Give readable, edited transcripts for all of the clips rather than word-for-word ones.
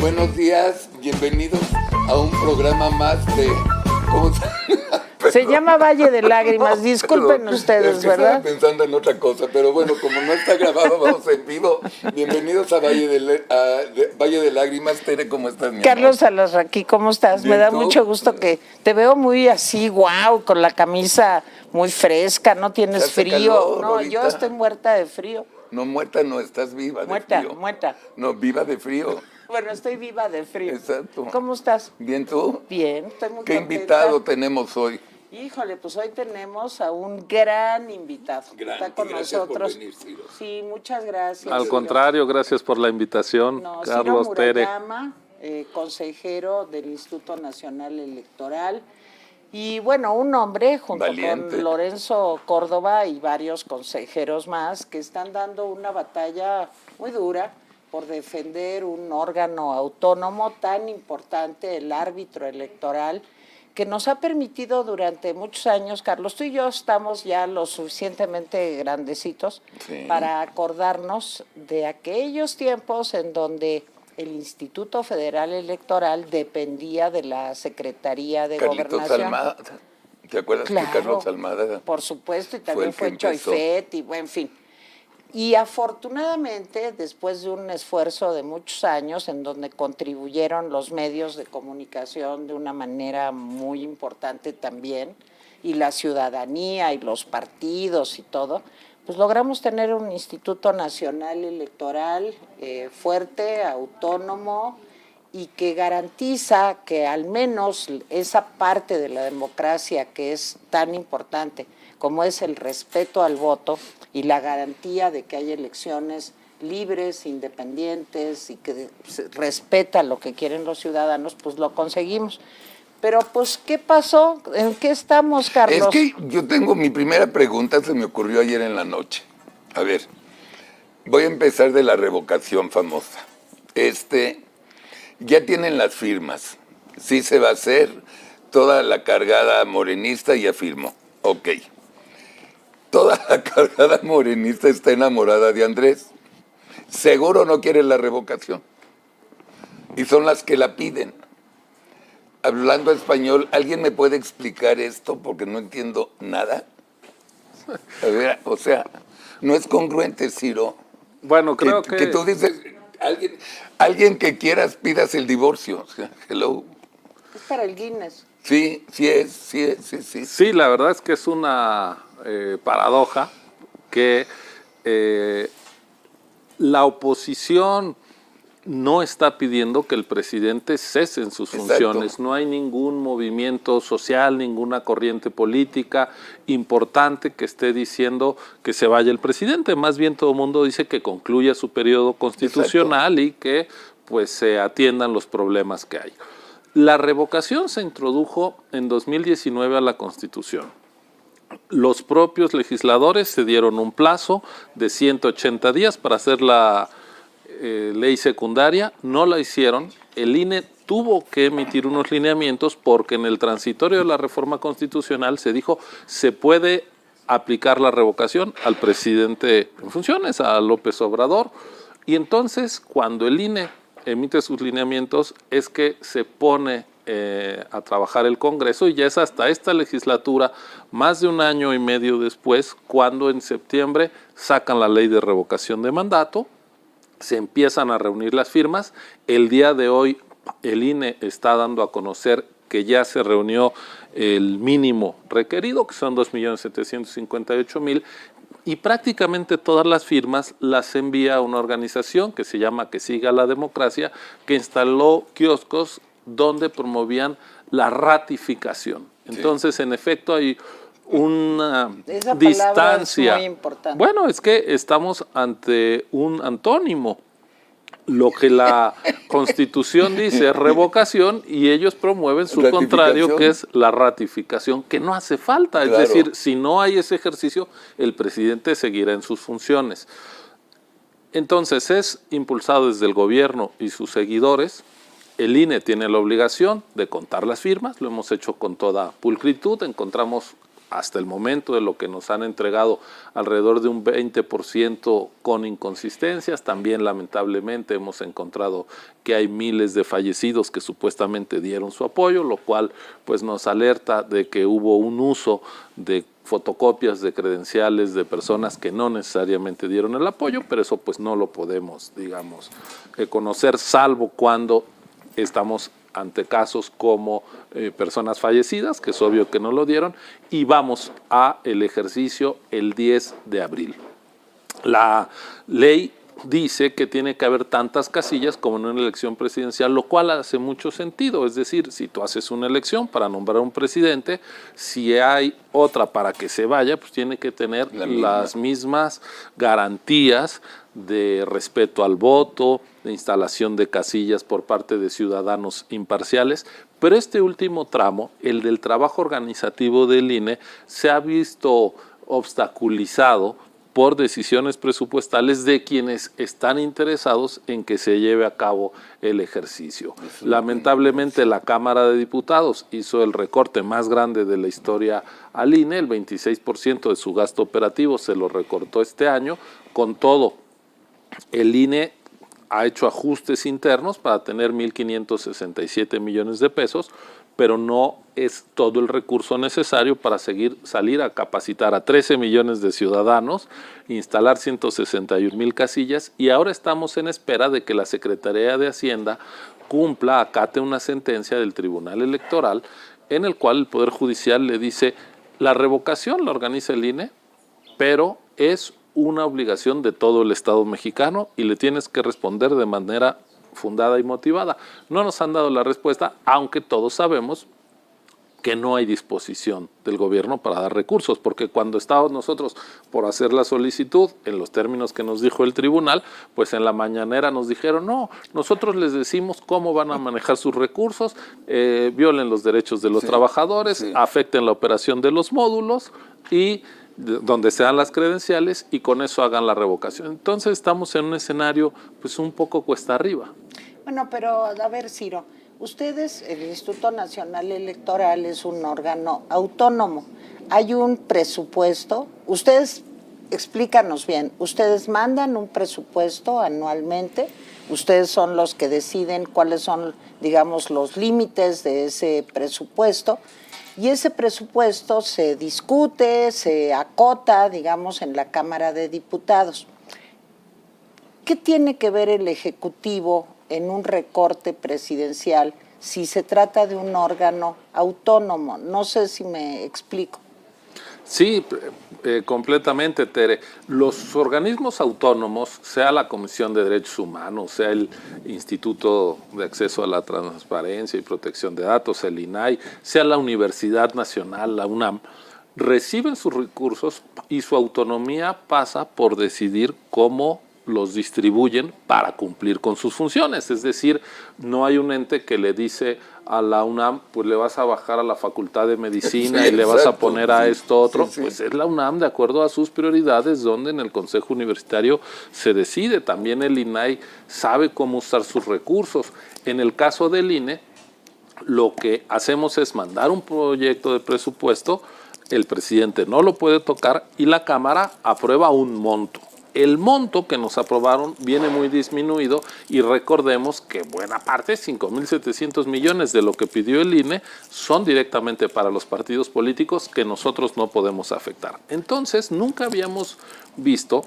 Buenos días, bienvenidos a un programa más de... ¿Cómo se llama Valle de Lágrimas, disculpen ustedes, ¿verdad? Estaba pensando en otra cosa, pero bueno, como no está grabado, vamos en vivo. Bienvenidos a Valle de Lágrimas. Tere, ¿cómo estás, mi Carlos Alarraqui, ¿cómo estás? Bien, Me da ¿tú? mucho gusto que te veo muy así, guau, con la camisa muy fresca, no tienes ¿Hace frío. calor No, ahorita? yo estoy muerta de frío. No, muerta no, estás viva de frío. Muerta. No, viva de frío. Bueno, estoy viva de frío. Exacto. ¿Cómo estás? ¿Bien tú? Bien, estoy muy ¿Qué contenta. invitado tenemos hoy? Híjole, pues hoy tenemos a un gran invitado. Está con Gracias por nosotros. venir, Ciro. Sí, muchas gracias. Al Ciro. contrario, gracias por la invitación, No, Carlos, Ciro Tere. Murayama, consejero del Instituto Nacional Electoral. Y bueno, un hombre junto Valiente. con Lorenzo Córdoba y varios consejeros más que están dando una batalla muy dura por defender un órgano autónomo tan importante, el árbitro electoral, que nos ha permitido durante muchos años, Carlos, tú y yo estamos ya lo suficientemente grandecitos Sí. para acordarnos de aquellos tiempos en donde el Instituto Federal Electoral dependía de la Secretaría de Carlitos Gobernación. Almada. ¿Te acuerdas Claro, que Carlos Almada? por supuesto, y fue también el que fue empezó? Choifet, y en fin. Y afortunadamente, después de un esfuerzo de muchos años en donde contribuyeron los medios de comunicación de una manera muy importante también, y la ciudadanía y los partidos y todo, pues logramos tener un Instituto Nacional Electoral fuerte, autónomo, y que garantiza que al menos esa parte de la democracia que es tan importante como es el respeto al voto y la garantía de que hay elecciones libres, independientes y que se respeta lo que quieren los ciudadanos, pues lo conseguimos. Pero pues, ¿qué pasó? ¿En qué estamos, Carlos? Es que yo tengo mi primera pregunta, se me ocurrió ayer en la noche. A ver, voy a empezar de la revocación famosa. Ya tienen las firmas. Sí se va a hacer, toda la cargada morenista ya firmó. Ok. Toda la cargada morenista está enamorada de Andrés. Seguro no quiere la revocación. Y son las que la piden. Hablando español, ¿alguien me puede explicar esto? Porque no entiendo nada. A ver, o sea, no es congruente, Ciro. Bueno, creo que... Que tú dices, alguien que quieras pidas el divorcio. O sea, hello. Es para el Guinness. Sí. Sí, la verdad es que es una paradoja que la oposición no está pidiendo que el presidente cese en sus funciones. No hay ningún movimiento social, ninguna corriente política importante que esté diciendo que se vaya el presidente. Más bien todo el mundo dice que concluya su periodo constitucional y que pues se atiendan los problemas que hay. La revocación se introdujo en 2019 a la Constitución. Los propios legisladores se dieron un plazo de 180 días para hacer la ley secundaria, no la hicieron. El INE tuvo que emitir unos lineamientos porque en el transitorio de la reforma constitucional se dijo se puede aplicar la revocación al presidente en funciones, a López Obrador. Y entonces cuando el INE emite sus lineamientos es que se pone a trabajar el Congreso y ya es hasta esta legislatura, más de un año y medio después, cuando en septiembre sacan la ley de revocación de mandato, se empiezan a reunir las firmas. El día de hoy el INE está dando a conocer que ya se reunió el mínimo requerido, que son 2.758.000, y prácticamente todas las firmas las envía a una organización que se llama Que Siga la Democracia, que instaló kioscos donde promovían la ratificación. Entonces, en efecto, hay una Esa distancia. Es muy importante. Bueno, es que estamos ante un antónimo. Lo que la Constitución dice es revocación y ellos promueven su contrario, que es la ratificación, que no hace falta. Claro. Es decir, si no hay ese ejercicio, el presidente seguirá en sus funciones. Entonces, es impulsado desde el gobierno y sus seguidores. El INE tiene la obligación de contar las firmas, lo hemos hecho con toda pulcritud, encontramos hasta el momento de lo que nos han entregado alrededor de un 20% con inconsistencias. También lamentablemente hemos encontrado que hay miles de fallecidos que supuestamente dieron su apoyo, lo cual pues nos alerta de que hubo un uso de fotocopias de credenciales de personas que no necesariamente dieron el apoyo, pero eso pues no lo podemos, digamos, conocer, salvo cuando estamos ante casos como personas fallecidas, que es obvio que no lo dieron, y vamos a el ejercicio el 10 de abril. La ley dice que tiene que haber tantas casillas como en una elección presidencial, lo cual hace mucho sentido. Es decir, si tú haces una elección para nombrar a un presidente, si hay otra para que se vaya, pues tiene que tener las mismas garantías de respeto al voto, de instalación de casillas por parte de ciudadanos imparciales. Pero este último tramo, el del trabajo organizativo del INE, se ha visto obstaculizado por decisiones presupuestales de quienes están interesados en que se lleve a cabo el ejercicio. Lamentablemente la Cámara de Diputados hizo el recorte más grande de la historia al INE, el 26% de su gasto operativo se lo recortó este año. Con todo, el INE ha hecho ajustes internos para tener 1.567 millones de pesos, pero no es todo el recurso necesario para salir a capacitar a 13 millones de ciudadanos, instalar 161,000 casillas, y ahora estamos en espera de que la Secretaría de Hacienda acate una sentencia del Tribunal Electoral en el cual el Poder Judicial le dice: la revocación la organiza el INE, pero es una obligación de todo el Estado mexicano y le tienes que responder de manera fundada y motivada. No nos han dado la respuesta, aunque todos sabemos que no hay disposición del gobierno para dar recursos, porque cuando estábamos nosotros por hacer la solicitud, en los términos que nos dijo el tribunal, pues en la mañanera nos dijeron: no, nosotros les decimos cómo van a manejar sus recursos, violen los derechos de los trabajadores, afecten la operación de los módulos y donde sean las credenciales, y con eso hagan la revocación. Entonces estamos en un escenario pues un poco cuesta arriba. Bueno, pero a ver, Ciro, ustedes, el Instituto Nacional Electoral es un órgano autónomo. Hay un presupuesto. Ustedes, explícanos bien, ustedes mandan un presupuesto anualmente. Ustedes son los que deciden cuáles son, digamos, los límites de ese presupuesto. Y ese presupuesto se discute, se acota, digamos, en la Cámara de Diputados. ¿Qué tiene que ver el Ejecutivo en un recorte presidencial si se trata de un órgano autónomo? No sé si me explico. Sí, completamente, Tere. Los organismos autónomos, sea la Comisión de Derechos Humanos, sea el Instituto de Acceso a la Transparencia y Protección de Datos, el INAI, sea la Universidad Nacional, la UNAM, reciben sus recursos y su autonomía pasa por decidir cómo los distribuyen para cumplir con sus funciones. Es decir, no hay un ente que le dice a la UNAM, pues le vas a bajar a la Facultad de Medicina y le vas a poner a esto otro. Pues es la UNAM de acuerdo a sus prioridades, donde en el Consejo Universitario se decide. También el INAI sabe cómo usar sus recursos. En el caso del INE, lo que hacemos es mandar un proyecto de presupuesto, el presidente no lo puede tocar y la Cámara aprueba un monto. El monto que nos aprobaron viene muy disminuido y recordemos que buena parte, 5.700 millones de lo que pidió el INE, son directamente para los partidos políticos que nosotros no podemos afectar. Entonces, nunca habíamos visto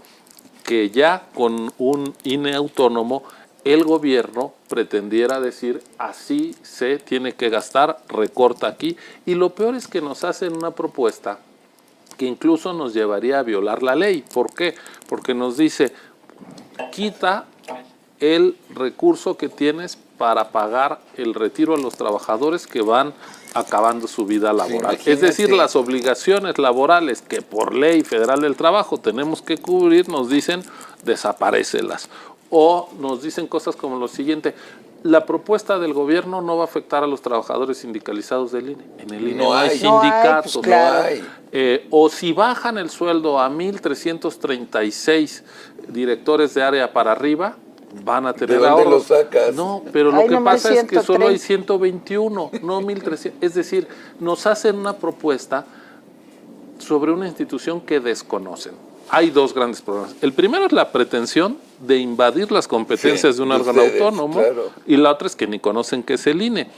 que ya con un INE autónomo el gobierno pretendiera decir: así se tiene que gastar, recorta aquí. Y lo peor es que nos hacen una propuesta que incluso nos llevaría a violar la ley. ¿Por qué? Porque nos dice: quita el recurso que tienes para pagar el retiro a los trabajadores que van acabando su vida laboral. Es decir, las obligaciones laborales que por ley federal del trabajo tenemos que cubrir, nos dicen: desaparécelas. O nos dicen cosas como lo siguiente: la propuesta del gobierno no va a afectar a los trabajadores sindicalizados del INE. En el INE no hay sindicatos. Pues claro. O si bajan el sueldo a 1.336 directores de área para arriba, van a tener ahorros. ¿De dónde lo sacas? No, pero lo que pasa es que solo hay 121, no 1.300. Es decir, nos hacen una propuesta sobre una institución que desconocen. Hay dos grandes problemas. El primero es la pretensión de invadir las competencias de un órgano autónomo, claro. y la otra es que ni conocen qué es el INE.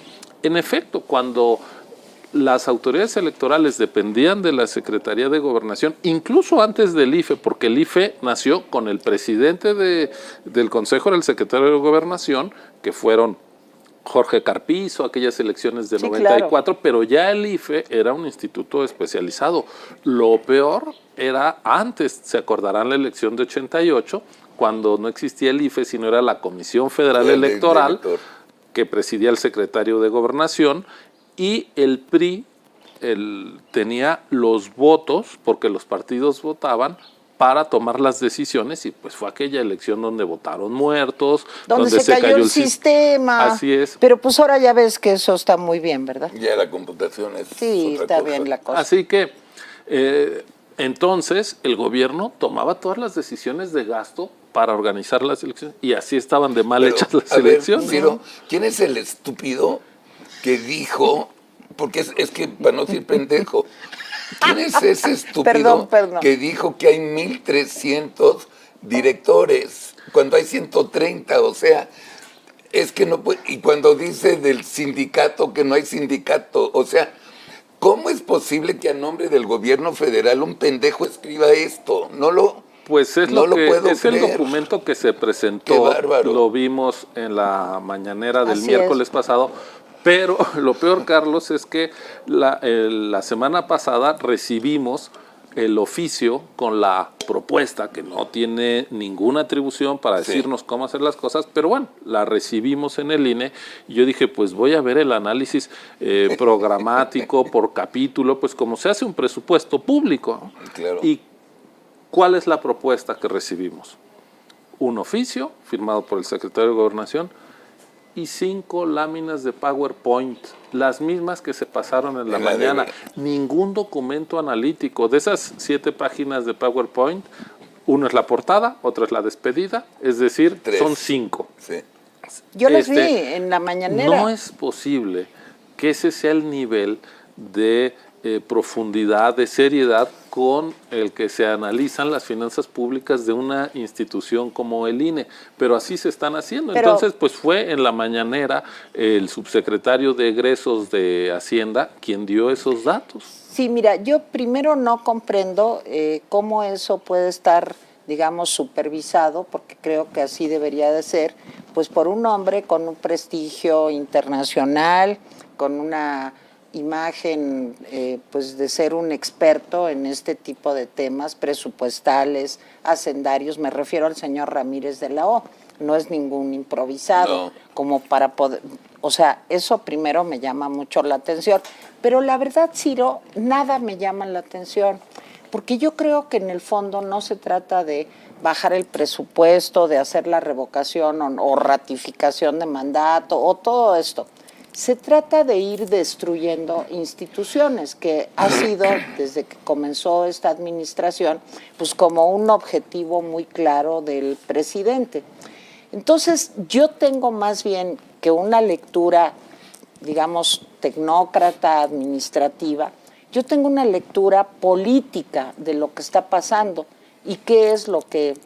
En efecto, cuando las autoridades electorales dependían de la Secretaría de Gobernación, incluso antes del IFE, porque el IFE nació con el presidente del Consejo, era el secretario de Gobernación, que fueron Jorge Carpizo, aquellas elecciones de 94, claro. Pero ya el IFE era un instituto especializado. Lo peor era antes, se acordarán la elección de 88, cuando no existía el IFE, sino era la Comisión Federal Electoral, que presidía el secretario de Gobernación, y el PRI tenía los votos, porque los partidos votaban, para tomar las decisiones, y pues fue aquella elección donde votaron muertos, donde se cayó el sistema. Así es. Pero pues ahora ya ves que eso está muy bien, ¿verdad? Ya la computación es sí, otra está cosa. bien la cosa. Así que entonces el gobierno tomaba todas las decisiones de gasto para organizar las elecciones, y así estaban de mal hechas las elecciones. Ciro, ¿quién es el estúpido que dijo, porque es que para no decir pendejo, ¿quién es ese estúpido que dijo que hay 1,300 directores cuando hay 130? O sea, es que no puede, y cuando dice del sindicato que no hay sindicato, o sea, ¿cómo es posible que a nombre del gobierno federal un pendejo escriba esto? Pues es no lo que puedo es creer. El documento que se presentó, lo vimos en la mañanera del miércoles pasado. Pero lo peor, Carlos, es que la semana pasada recibimos el oficio con la propuesta, que no tiene ninguna atribución para decirnos cómo hacer las cosas, pero bueno, la recibimos en el INE, y yo dije, pues voy a ver el análisis programático por capítulo, pues como se hace un presupuesto público. Claro. ¿Y cuál es la propuesta que recibimos? Un oficio firmado por el secretario de Gobernación y 5 láminas de PowerPoint, las mismas que se pasaron en la mañana. Ningún documento analítico. De esas 7 páginas de PowerPoint, una es la portada, otra es la despedida, es decir, 3. Son 5. Sí. Yo las vi en la mañanera. No es posible que ese sea el nivel de profundidad, de seriedad con el que se analizan las finanzas públicas de una institución como el INE, pero así se están haciendo. Entonces, pues fue en la mañanera el subsecretario de Egresos de Hacienda quien dio esos datos. Sí, mira, yo primero no comprendo cómo eso puede estar, digamos, supervisado, porque creo que así debería de ser, pues por un hombre con un prestigio internacional, con una imagen pues de ser un experto en este tipo de temas presupuestales, hacendarios. Me refiero al señor Ramírez de la O, no es ningún improvisado, como para poder, o sea, eso primero me llama mucho la atención, pero la verdad, Ciro, nada me llama la atención, porque yo creo que en el fondo no se trata de bajar el presupuesto, de hacer la revocación o ratificación de mandato o todo esto. Se trata de ir destruyendo instituciones, que ha sido, desde que comenzó esta administración, pues como un objetivo muy claro del presidente. Entonces, yo tengo más bien que una lectura, digamos, tecnócrata, administrativa, yo tengo una lectura política de lo que está pasando y qué es lo que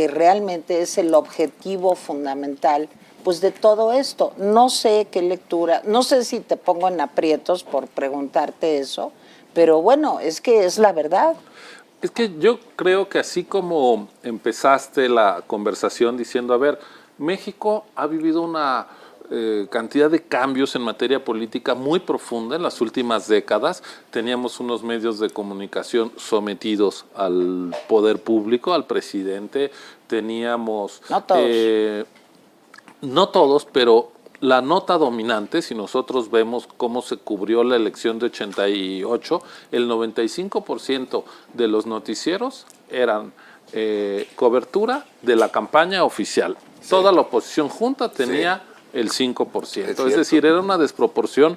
realmente es el objetivo fundamental pues de todo esto. No sé qué lectura, no sé si te pongo en aprietos por preguntarte eso, pero bueno, es que es la verdad. Es que yo creo que así como empezaste la conversación diciendo, a ver, México ha vivido una cantidad de cambios en materia política muy profunda en las últimas décadas. Teníamos unos medios de comunicación sometidos al poder público, al presidente, teníamos... No todos. No todos, pero la nota dominante, si nosotros vemos cómo se cubrió la elección de 88, el 95% de los noticieros eran cobertura de la campaña oficial. Sí. Toda la oposición junta tenía el 5%. Es decir, era una desproporción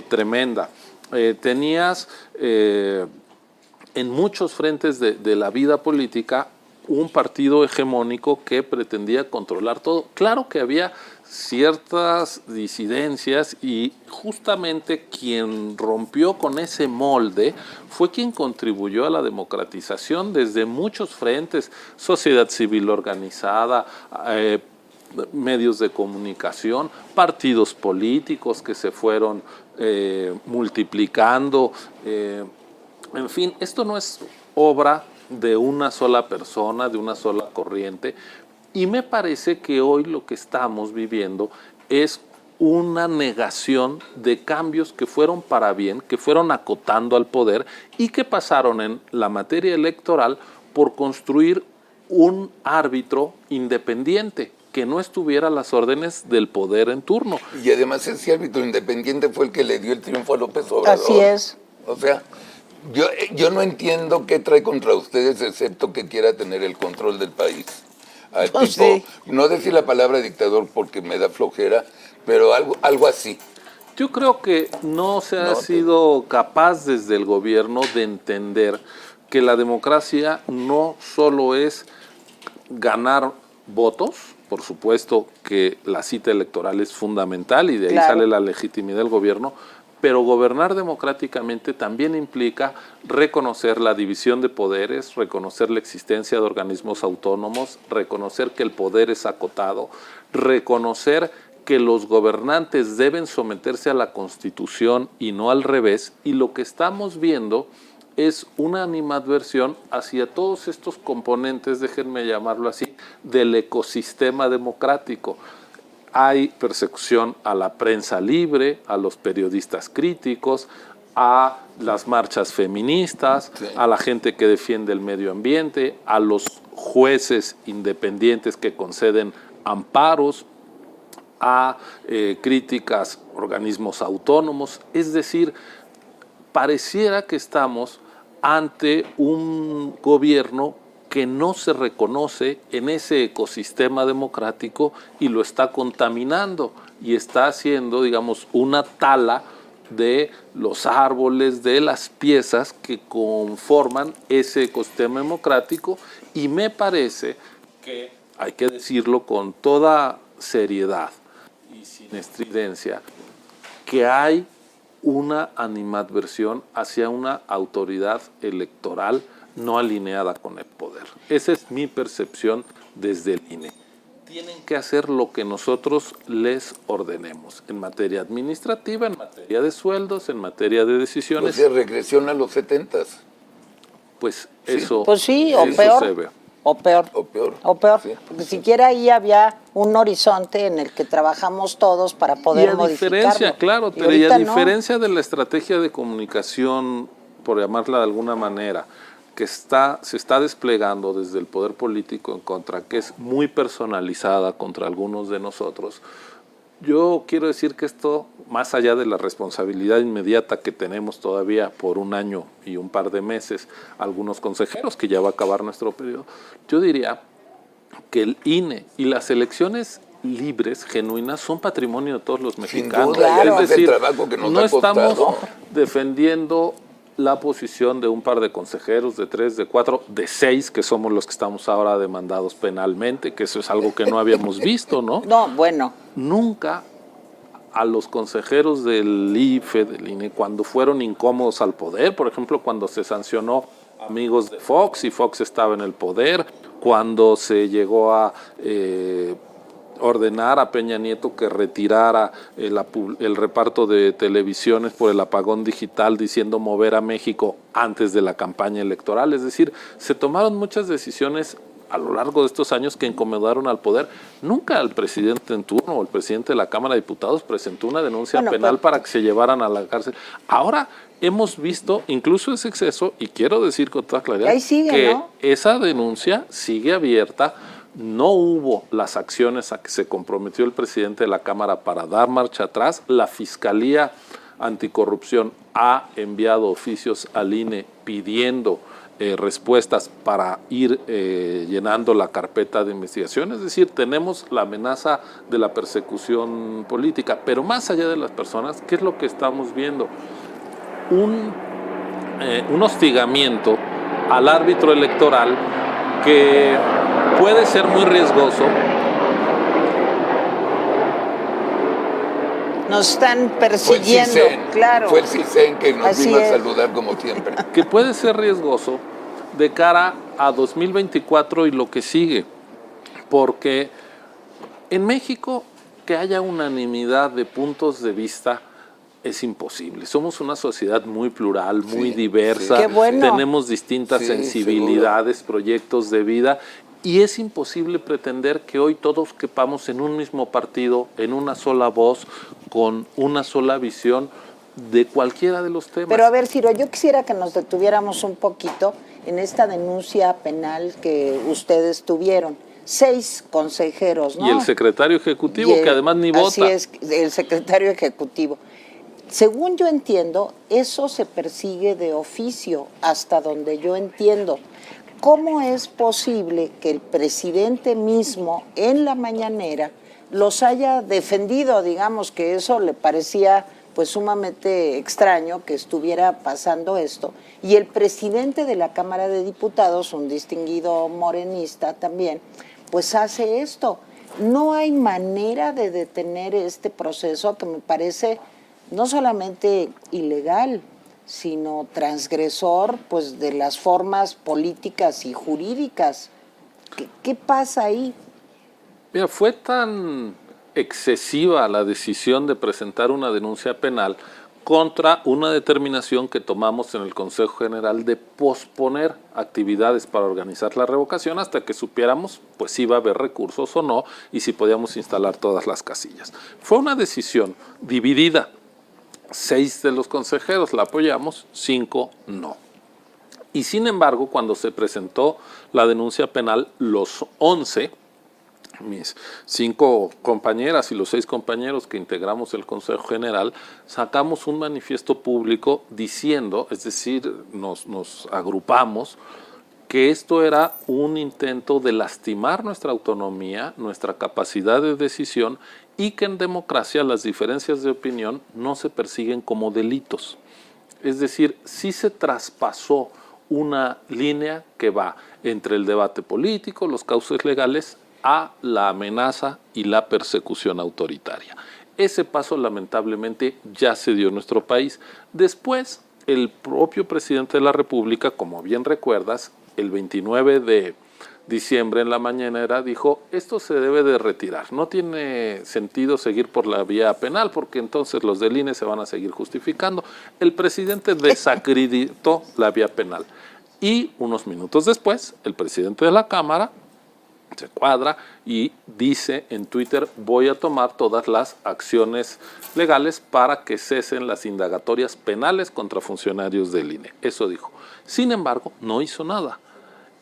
tremenda. Tenías en muchos frentes de la vida política un partido hegemónico que pretendía controlar todo. Claro que había ciertas disidencias y justamente quien rompió con ese molde fue quien contribuyó a la democratización desde muchos frentes: sociedad civil organizada, medios de comunicación, partidos políticos que se fueron multiplicando. En fin, esto no es obra de una sola persona, de una sola corriente, y me parece que hoy lo que estamos viviendo es una negación de cambios que fueron para bien, que fueron acotando al poder y que pasaron en la materia electoral por construir un árbitro independiente que no estuviera a las órdenes del poder en turno. Y además ese árbitro independiente fue el que le dio el triunfo a López Obrador. Así es. O sea, yo no entiendo qué trae contra ustedes, excepto que quiera tener el control del país. Pues Tipo, sí. no decir la palabra dictador porque me da flojera, pero algo así. Yo creo que no se ha sido capaz desde el gobierno de entender que la democracia no solo es ganar votos, por supuesto que la cita electoral es fundamental y de ahí sale la legitimidad del gobierno, pero gobernar democráticamente también implica reconocer la división de poderes, reconocer la existencia de organismos autónomos, reconocer que el poder es acotado, reconocer que los gobernantes deben someterse a la Constitución y no al revés, y lo que estamos viendo es una animadversión hacia todos estos componentes, déjenme llamarlo así, del ecosistema democrático. Hay persecución a la prensa libre, a los periodistas críticos, a las marchas feministas, a la gente que defiende el medio ambiente, a los jueces independientes que conceden amparos, a críticas a organismos autónomos. Es decir, pareciera que estamos ante un gobierno que no se reconoce en ese ecosistema democrático y lo está contaminando y está haciendo, digamos, una tala de los árboles, de las piezas que conforman ese ecosistema democrático, y me parece que hay que decirlo con toda seriedad y sin estridencia, que hay una animadversión hacia una autoridad electoral no alineada con el poder. Esa es mi percepción desde el INE. Tienen que hacer lo que nosotros les ordenemos en materia administrativa, en materia de sueldos, en materia de decisiones. O sea, regresión a los 70s. Pues Sí. eso, Pues sí, o eso peor. se ve. O peor. O peor. O peor. Sí. Porque siquiera ahí había un horizonte en el que trabajamos todos para poder Y a modificarlo. diferencia, claro, Y Tere, y a ahorita no. diferencia de la estrategia de comunicación, por llamarla de alguna manera, que se está desplegando desde el poder político en contra, que es muy personalizada contra algunos de nosotros, yo quiero decir que esto, más allá de la responsabilidad inmediata que tenemos todavía por un año y un par de meses, algunos consejeros, que ya va a acabar nuestro periodo, yo diría que el INE y las elecciones libres, genuinas, son patrimonio de todos los mexicanos. duda, Claro. Es decir, el trabajo que nos no ha costado. estamos defendiendo la posición de un par de consejeros, de 3, de 4, de 6, que somos los que estamos ahora demandados penalmente, que eso es algo que no habíamos visto, ¿no? No, bueno. Nunca a los consejeros del IFE, del INE, cuando fueron incómodos al poder, por ejemplo, cuando se sancionó amigos de Fox y Fox estaba en el poder, cuando se llegó a ordenar a Peña Nieto que retirara el reparto de televisiones por el apagón digital, diciendo mover a México antes de la campaña electoral. Es decir, se tomaron muchas decisiones a lo largo de estos años que incomodaron al poder. Nunca el presidente en turno o el presidente de la Cámara de Diputados presentó una denuncia penal para que se llevaran a la cárcel. Ahora hemos visto incluso ese exceso, y quiero decir con toda claridad Ahí sigue, que ¿no? esa denuncia sigue abierta. No hubo las acciones a que se comprometió el presidente de la Cámara para dar marcha atrás. La Fiscalía Anticorrupción ha enviado oficios al INE pidiendo respuestas para ir llenando la carpeta de investigación. Es decir, tenemos la amenaza de la persecución política, pero más allá de las personas, ¿qué es lo que estamos viendo? Un hostigamiento al árbitro electoral que puede ser muy riesgoso. Nos están persiguiendo, Fue el CISEN, claro. Fue el CISEN que nos Así vino a es. saludar como siempre. Que puede ser riesgoso de cara a 2024 y lo que sigue, porque en México que haya unanimidad de puntos de vista es imposible. Somos una sociedad muy plural, muy diversa, Qué bueno. tenemos distintas Sí, sensibilidades, proyectos de vida, y es imposible pretender que hoy todos quepamos en un mismo partido, en una sola voz, con una sola visión de cualquiera de los temas. Pero a ver, Ciro, yo quisiera que nos detuviéramos un poquito en esta denuncia penal que ustedes tuvieron. 6 consejeros, ¿no? Y el secretario ejecutivo, que además ni así vota. es, el secretario ejecutivo. Según yo entiendo, eso se persigue de oficio, hasta donde yo entiendo. ¿Cómo es posible que el presidente mismo en la mañanera los haya defendido? Digamos que eso le parecía pues sumamente extraño que estuviera pasando esto. Y el presidente de la Cámara de Diputados, un distinguido morenista también, pues hace esto. No hay manera de detener este proceso que me parece no solamente ilegal, sino transgresor pues de las formas políticas y jurídicas. ¿Qué pasa ahí? Mira, fue tan excesiva la decisión de presentar una denuncia penal contra una determinación que tomamos en el Consejo General de posponer actividades para organizar la revocación hasta que supiéramos pues si iba a haber recursos o no y si podíamos instalar todas las casillas. Fue una decisión dividida. 6 de los consejeros la apoyamos, 5 no. Y sin embargo, cuando se presentó la denuncia penal, los 11, mis 5 compañeras y los 6 compañeros que integramos el Consejo General, sacamos un manifiesto público diciendo, es decir, nos agrupamos, que esto era un intento de lastimar nuestra autonomía, nuestra capacidad de decisión, y que en democracia las diferencias de opinión no se persiguen como delitos. Es decir, sí se traspasó una línea que va entre el debate político, los cauces legales, a la amenaza y la persecución autoritaria. Ese paso lamentablemente ya se dio en nuestro país. Después, el propio presidente de la República, como bien recuerdas, el 29 de diciembre en la mañanera dijo, esto se debe de retirar, no tiene sentido seguir por la vía penal porque entonces los del INE se van a seguir justificando. El presidente desacreditó la vía penal y unos minutos después el presidente de la Cámara se cuadra y dice en Twitter, voy a tomar todas las acciones legales para que cesen las indagatorias penales contra funcionarios del INE. Eso dijo. Sin embargo, no hizo nada.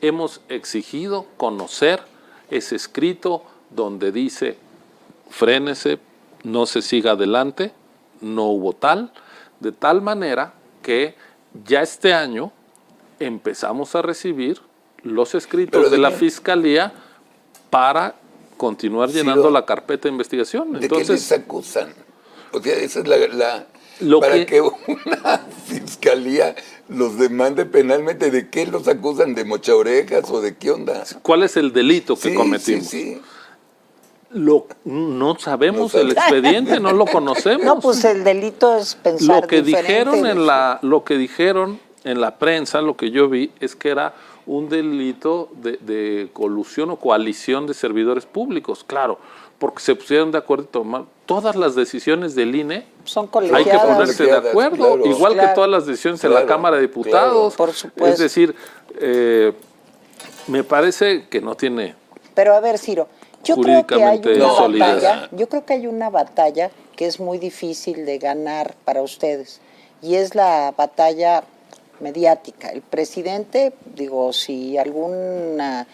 Hemos exigido conocer ese escrito donde dice, frénese, no se siga adelante, no hubo tal, de tal manera que ya este año empezamos a recibir los escritos de la Fiscalía para continuar llenando la carpeta de investigación. ¿De qué les acusan? O sea, esa es para que una fiscalía los demande penalmente, ¿de qué los acusan? ¿De mocha orejas o de qué onda? ¿Cuál es el delito que cometimos? Sí. No sabemos el expediente, no lo conocemos. No, pues el delito es pensar lo que diferente. lo que dijeron en la prensa, lo que yo vi, es que era un delito de colusión o coalición de servidores públicos, claro, porque se pusieron de acuerdo y tomar todas las decisiones del INE. Son colegiadas. Hay que ponerse de acuerdo, claro, igual que todas las decisiones de la Cámara de Diputados. Por supuesto. Es decir, me parece que no tiene. Pero a ver, Ciro, yo creo que hay una solidez. batalla, yo creo que hay una batalla que es muy difícil de ganar para ustedes, y es la batalla mediática. El presidente, digo, si alguna,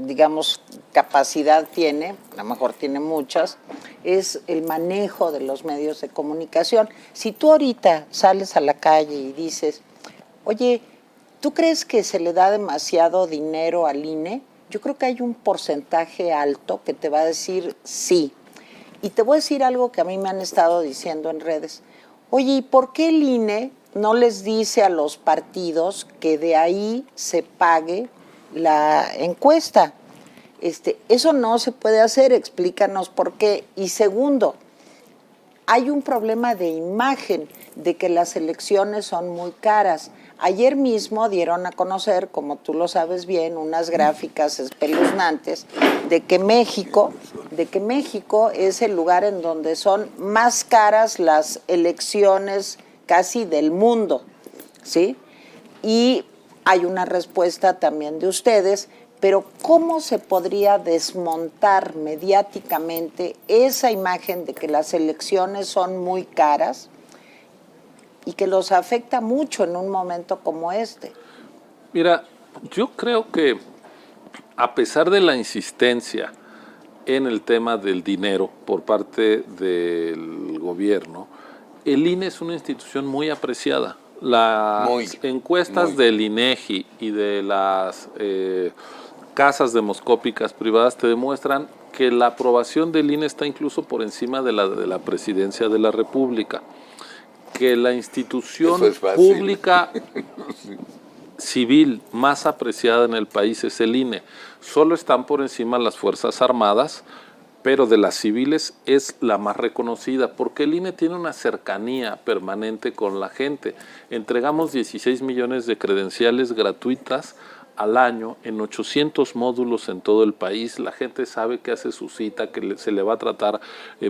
digamos, capacidad tiene, a lo mejor tiene muchas, es el manejo de los medios de comunicación. Si tú ahorita sales a la calle y dices, oye, ¿tú crees que se le da demasiado dinero al INE? Yo creo que hay un porcentaje alto que te va a decir sí. Y te voy a decir algo que a mí me han estado diciendo en redes. Oye, ¿y por qué el INE no les dice a los partidos que de ahí se pague la encuesta. Eso no se puede hacer, explícanos por qué. Y segundo, hay un problema de imagen, de que las elecciones son muy caras. Ayer mismo dieron a conocer, como tú lo sabes bien, unas gráficas espeluznantes de que México es el lugar en donde son más caras las elecciones casi del mundo, ¿sí? Y hay una respuesta también de ustedes, pero ¿cómo se podría desmontar mediáticamente esa imagen de que las elecciones son muy caras y que los afecta mucho en un momento como este? Mira, yo creo que a pesar de la insistencia en el tema del dinero por parte del gobierno, el INE es una institución muy apreciada. Las encuestas del INEGI y de las casas demoscópicas privadas te demuestran que la aprobación del INE está incluso por encima de la presidencia de la República, que la institución pública civil más apreciada en el país es el INE. Solo están por encima las Fuerzas Armadas, pero de las civiles es la más reconocida, porque el INE tiene una cercanía permanente con la gente. Entregamos 16 millones de credenciales gratuitas al año en 800 módulos en todo el país. La gente sabe que hace su cita, que se le va a tratar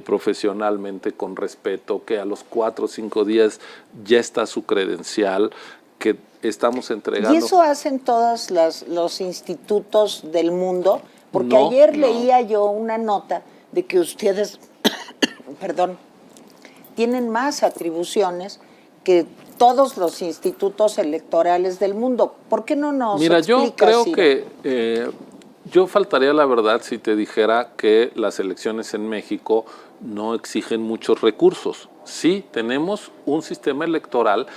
profesionalmente, con respeto, que a los 4 o 5 días ya está su credencial, que estamos entregando. ¿Y eso hacen todos los institutos del mundo? Porque ayer leía yo una nota de que ustedes, perdón, tienen más atribuciones que todos los institutos electorales del mundo. ¿Por qué no nos explicas? Mira, yo creo que yo faltaría la verdad si te dijera que las elecciones en México no exigen muchos recursos. Sí, tenemos un sistema electoral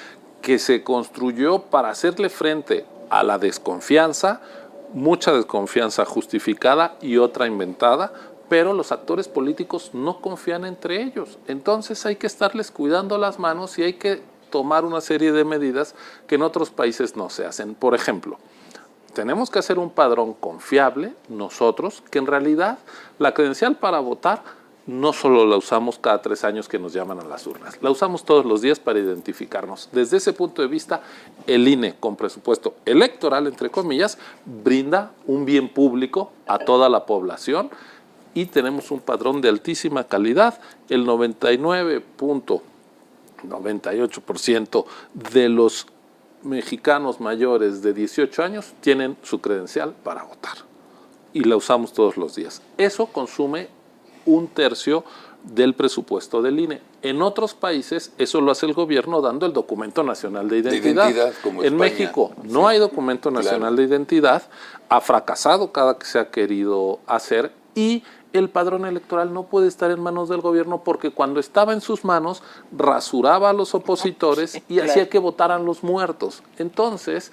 que se construyó para hacerle frente a la desconfianza, mucha desconfianza justificada y otra inventada, pero los actores políticos no confían entre ellos. Entonces hay que estarles cuidando las manos y hay que tomar una serie de medidas que en otros países no se hacen. Por ejemplo, tenemos que hacer un padrón confiable nosotros, que en realidad la credencial para votar no solo la usamos cada 3 años que nos llaman a las urnas, la usamos todos los días para identificarnos. Desde ese punto de vista, el INE, con presupuesto electoral, entre comillas, brinda un bien público a toda la población y tenemos un padrón de altísima calidad. El 99.98% de los mexicanos mayores de 18 años tienen su credencial para votar y la usamos todos los días. Eso consume 1/3 del presupuesto del INE. En otros países eso lo hace el gobierno dando el documento nacional de identidad. Como en España. México no hay documento nacional de identidad, ha fracasado cada que se ha querido hacer y el padrón electoral no puede estar en manos del gobierno porque cuando estaba en sus manos rasuraba a los opositores y hacía que votaran los muertos. Entonces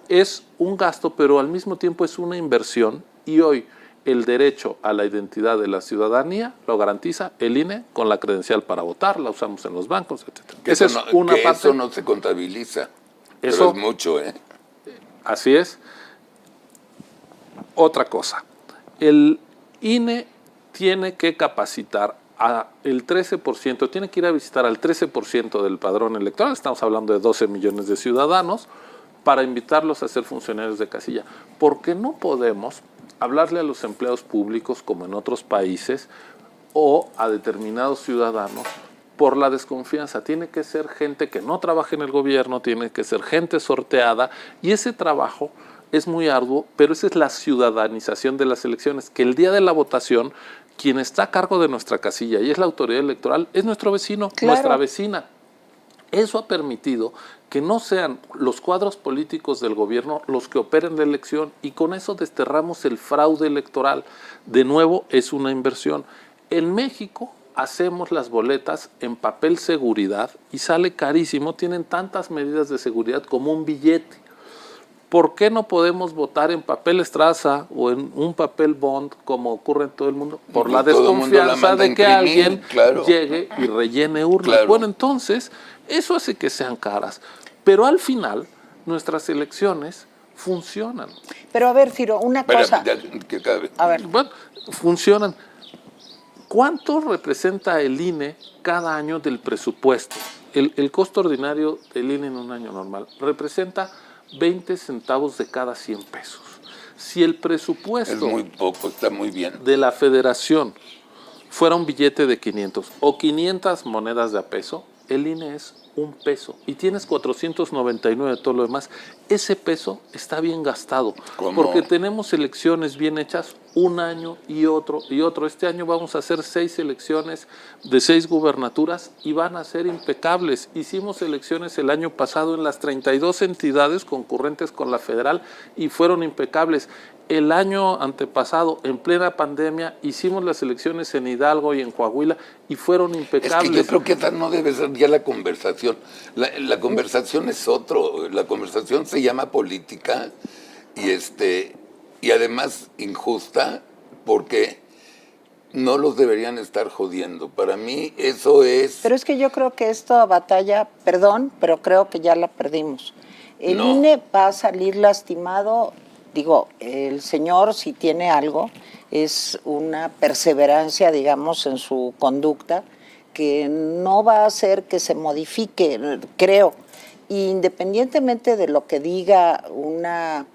es un gasto, pero al mismo tiempo es una inversión y hoy el derecho a la identidad de la ciudadanía lo garantiza el INE con la credencial para votar, la usamos en los bancos, etc. Esa es una parte. Eso no se contabiliza, pero es mucho, ¿eh? Así es. Otra cosa, el INE tiene que capacitar el 13%, tiene que ir a visitar al 13% del padrón electoral, estamos hablando de 12 millones de ciudadanos, para invitarlos a ser funcionarios de casilla. ¿Por qué no podemos hablarle a los empleados públicos como en otros países o a determinados ciudadanos por la desconfianza? Tiene que ser gente que no trabaje en el gobierno, tiene que ser gente sorteada y ese trabajo es muy arduo, pero esa es la ciudadanización de las elecciones, que el día de la votación quien está a cargo de nuestra casilla y es la autoridad electoral es nuestro vecino, nuestra vecina. Eso ha permitido que no sean los cuadros políticos del gobierno los que operen la elección y con eso desterramos el fraude electoral. De nuevo, es una inversión. En México hacemos las boletas en papel seguridad y sale carísimo, tienen tantas medidas de seguridad como un billete. ¿Por qué no podemos votar en papel estraza o en un papel bond como ocurre en todo el mundo? Por la desconfianza de que alguien llegue y rellene urnas. Bueno, entonces, eso hace que sean caras. Pero al final, nuestras elecciones funcionan. Pero a ver, Ciro, una cosa. Que acabe. A ver, Bueno, funcionan. ¿Cuánto representa el INE cada año del presupuesto? El costo ordinario del INE en un año normal representa 20 centavos de cada 100 pesos. Si el presupuesto Es muy poco, está muy bien. de la federación fuera un billete de 500 o 500 monedas de a peso, el INE es un peso y tienes 499 de todo lo demás. Ese peso está bien gastado. ¿Cómo? Porque tenemos elecciones bien hechas un año y otro y otro. Este año vamos a hacer 6 elecciones de 6 gubernaturas y van a ser impecables. Hicimos elecciones el año pasado en las 32 entidades concurrentes con la federal y fueron impecables. El año antepasado, en plena pandemia, hicimos las elecciones en Hidalgo y en Coahuila y fueron impecables. Es que yo creo que esa no debe ser ya la conversación. La conversación es otro. La conversación se llama política y además injusta porque no los deberían estar jodiendo. Para mí eso es... pero es que yo creo que esta batalla, perdón, pero creo que ya la perdimos. El No. INE va a salir lastimado. Digo, el señor, si tiene algo, es una perseverancia, digamos, en su conducta, que no va a hacer que se modifique, creo. Independientemente de lo que diga una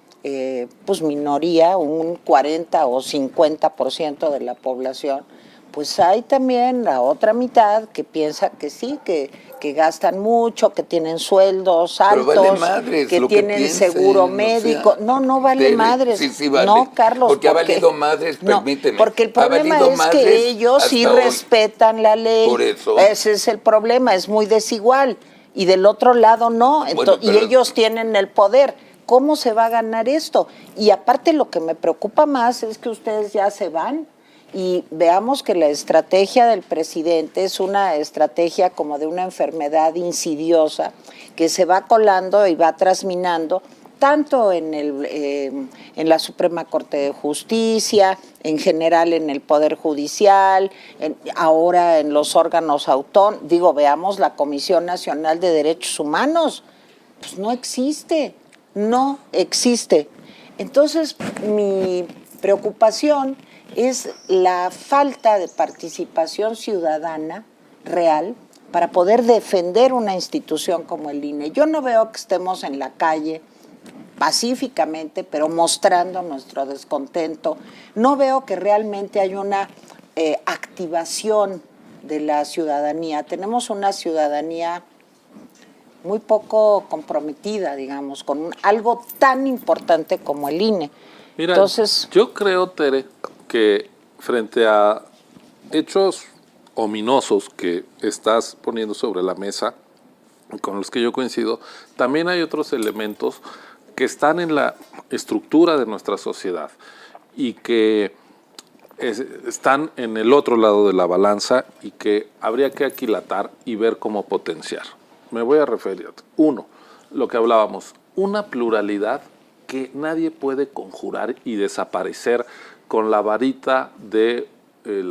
pues minoría, un 40 o 50% de la población, pues hay también la otra mitad que piensa que sí, que gastan mucho, que tienen sueldos altos, Pero vale madres que lo tienen piensen, seguro o sea, médico. No vale Tere, madres. sí vale. No, Carlos. Porque ha valido madres, permíteme. Porque el Ha problema valido es madres que ellos sí hasta hoy. respetan la ley. Por eso. Ese es el problema, es muy desigual. Y del otro lado no. Bueno, y pero- ellos tienen el poder. ¿Cómo se va a ganar esto? Y aparte lo que me preocupa más es que ustedes ya se van. Y veamos que la estrategia del presidente es una estrategia como de una enfermedad insidiosa que se va colando y va trasminando tanto en la Suprema Corte de Justicia, en general en el Poder Judicial, ahora en los órganos autónomos. Digo, veamos la Comisión Nacional de Derechos Humanos. Pues no existe. Entonces, mi preocupación es la falta de participación ciudadana real para poder defender una institución como el INE. Yo no veo que estemos en la calle pacíficamente, pero mostrando nuestro descontento. No veo que realmente haya una activación de la ciudadanía. Tenemos una ciudadanía muy poco comprometida, digamos, con algo tan importante como el INE. Mira, entonces, yo creo, Tere, que frente a hechos ominosos que estás poniendo sobre la mesa, con los que yo coincido, también hay otros elementos que están en la estructura de nuestra sociedad y que están en el otro lado de la balanza y que habría que aquilatar y ver cómo potenciar. Me voy a referir. Uno, lo que hablábamos, una pluralidad que nadie puede conjurar y desaparecer con la varita del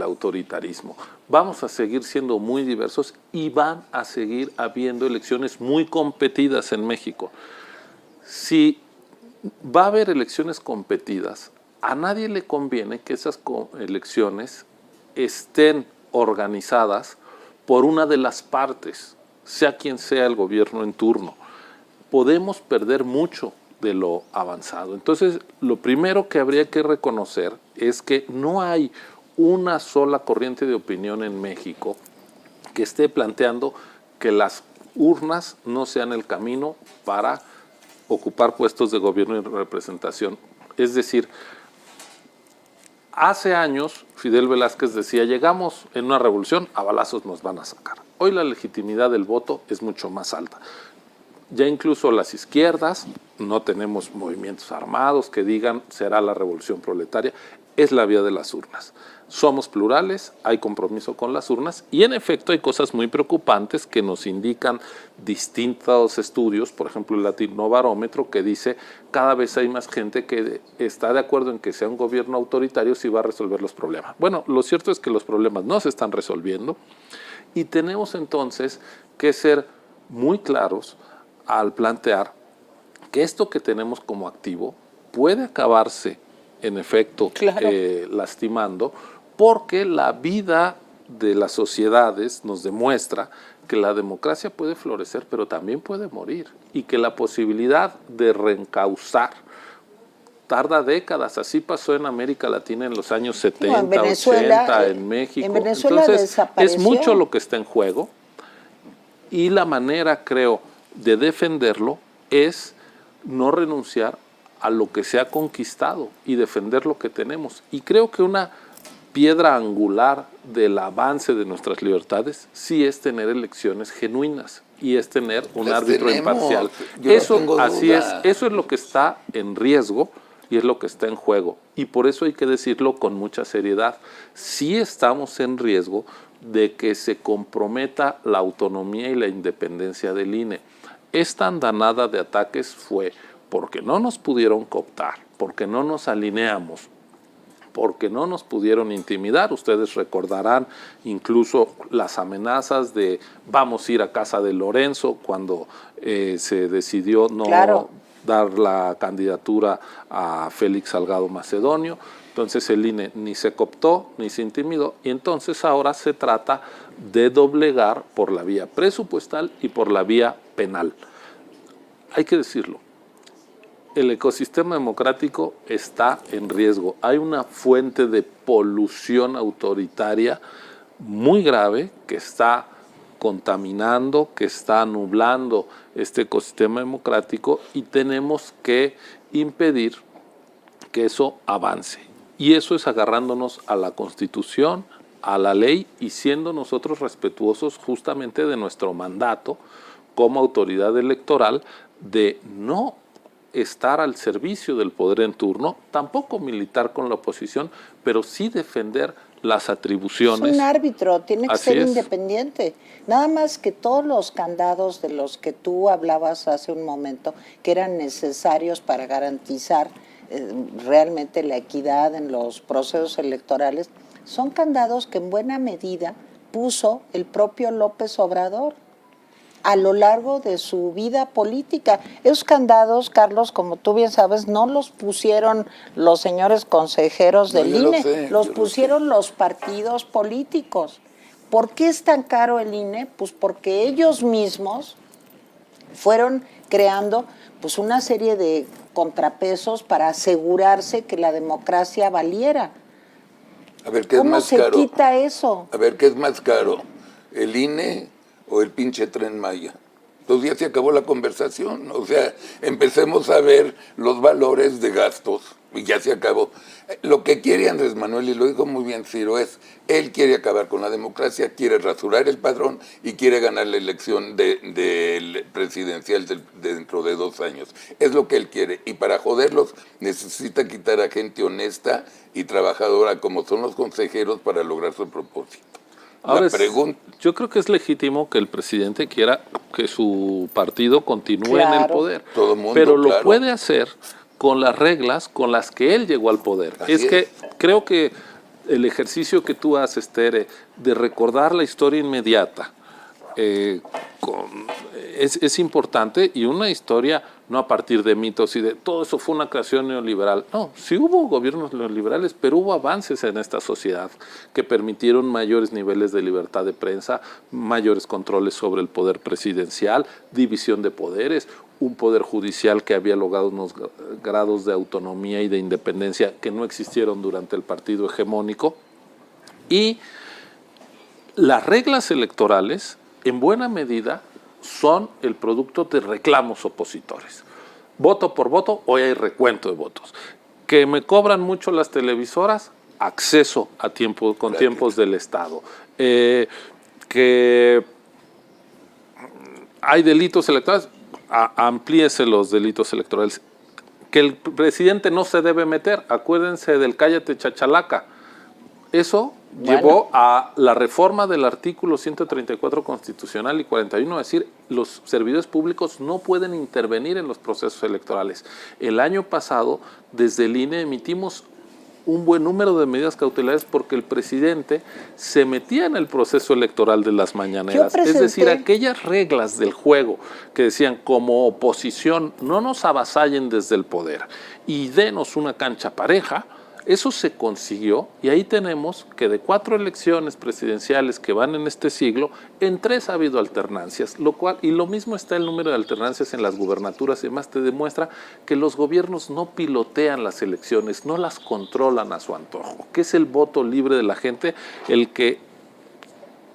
autoritarismo. Vamos a seguir siendo muy diversos y van a seguir habiendo elecciones muy competidas en México. Si va a haber elecciones competidas, a nadie le conviene que esas elecciones estén organizadas por una de las partes, sea quien sea el gobierno en turno. Podemos perder mucho de lo avanzado. Entonces, lo primero que habría que reconocer es que no hay una sola corriente de opinión en México que esté planteando que las urnas no sean el camino para ocupar puestos de gobierno y representación. Es decir, hace años Fidel Velázquez decía, llegamos en una revolución, a balazos nos van a sacar. Hoy la legitimidad del voto es mucho más alta. Ya incluso las izquierdas, no tenemos movimientos armados que digan será la revolución proletaria, es la vía de las urnas. Somos plurales, hay compromiso con las urnas y en efecto hay cosas muy preocupantes que nos indican distintos estudios, por ejemplo el Latinobarómetro que dice cada vez hay más gente que está de acuerdo en que sea un gobierno autoritario si va a resolver los problemas. Bueno, lo cierto es que los problemas no se están resolviendo y tenemos entonces que ser muy claros al plantear que esto que tenemos como activo puede acabarse, en efecto, Claro. lastimando, porque la vida de las sociedades nos demuestra que la democracia puede florecer, pero también puede morir, y que la posibilidad de reencauzar tarda décadas. Así pasó en América Latina en los años 70, en Venezuela, 80, en México. en Venezuela Entonces, desapareció. es mucho lo que está en juego, y la manera, creo, de defenderlo es no renunciar a lo que se ha conquistado y defender lo que tenemos. Y creo que una piedra angular del avance de nuestras libertades sí es tener elecciones genuinas y es tener un Las árbitro tenemos. imparcial. Yo no Eso, tengo así duda. es, eso es lo que está en riesgo y es lo que está en juego. Y por eso hay que decirlo con mucha seriedad. Sí estamos en riesgo de que se comprometa la autonomía y la independencia del INE. Esta andanada de ataques fue porque no nos pudieron cooptar, porque no nos alineamos, porque no nos pudieron intimidar. Ustedes recordarán incluso las amenazas de vamos a ir a casa de Lorenzo cuando se decidió no Claro. dar la candidatura a Félix Salgado Macedonio. Entonces el INE ni se cooptó ni se intimidó, y entonces ahora se trata de doblegar por la vía presupuestal y por la vía penal. Hay que decirlo, el ecosistema democrático está en riesgo. Hay una fuente de polución autoritaria muy grave que está contaminando, que está nublando este ecosistema democrático, y tenemos que impedir que eso avance. Y eso es agarrándonos a la Constitución, a la ley, y siendo nosotros respetuosos justamente de nuestro mandato como autoridad electoral de no estar al servicio del poder en turno, tampoco militar con la oposición, pero sí defender las atribuciones. Es un árbitro, tiene que Así ser es. independiente. Nada más que todos los candados de los que tú hablabas hace un momento, que eran necesarios para garantizar realmente la equidad en los procesos electorales, son candados que en buena medida puso el propio López Obrador a lo largo de su vida política. Esos candados, Carlos, como tú bien sabes, no los pusieron los señores consejeros del yo lo INE, sé, los yo lo pusieron los partidos políticos. ¿Por qué es tan caro el INE? Pues porque ellos mismos fueron creando pues una serie de contrapesos para asegurarse que la democracia valiera. A ver, ¿qué es ¿Cómo más se caro? quita eso? A ver, ¿qué es más caro? ¿El INE o el pinche Tren Maya? Entonces ya se acabó la conversación. O sea, empecemos a ver los valores de gastos y ya se acabó. Lo que quiere Andrés Manuel, y lo dijo muy bien Ciro, es él quiere acabar con la democracia, quiere rasurar el padrón y quiere ganar la elección presidencial dentro de 2 años. Es lo que él quiere. Y para joderlos necesita quitar a gente honesta y trabajadora como son los consejeros para lograr su propósito. Ahora, yo creo que es legítimo que el presidente quiera que su partido continúe en el Claro. poder, Todo mundo, pero lo claro. puede hacer con las reglas con las que él llegó al poder. Así que es. creo que el ejercicio que tú haces, Tere, de recordar la historia inmediata, es importante, y una historia no a partir de mitos y de todo eso fue una creación neoliberal. No, sí hubo gobiernos neoliberales, pero hubo avances en esta sociedad que permitieron mayores niveles de libertad de prensa, mayores controles sobre el poder presidencial, división de poderes, un poder judicial que había logrado unos grados de autonomía y de independencia que no existieron durante el partido hegemónico. Y las reglas electorales, en buena medida, son el producto de reclamos opositores. Voto por voto, hoy hay recuento de votos. Que me cobran mucho las televisoras, acceso a con tiempos del Estado. Que hay delitos electorales, amplíese los delitos electorales. Que el presidente no se debe meter, acuérdense del cállate chachalaca. Eso llevó a la reforma del artículo 134 constitucional y 41, es decir, los servidores públicos no pueden intervenir en los procesos electorales. El año pasado, desde el INE emitimos un buen número de medidas cautelares porque el presidente se metía en el proceso electoral de las mañaneras. Es decir, aquellas reglas del juego que decían como oposición no nos avasallen desde el poder y denos una cancha pareja, eso se consiguió y ahí tenemos que de 4 elecciones presidenciales que van en este siglo, en 3 ha habido alternancias, lo cual, y lo mismo está el número de alternancias en las gubernaturas y demás, te demuestra que los gobiernos no pilotean las elecciones, no las controlan a su antojo, que es el voto libre de la gente el que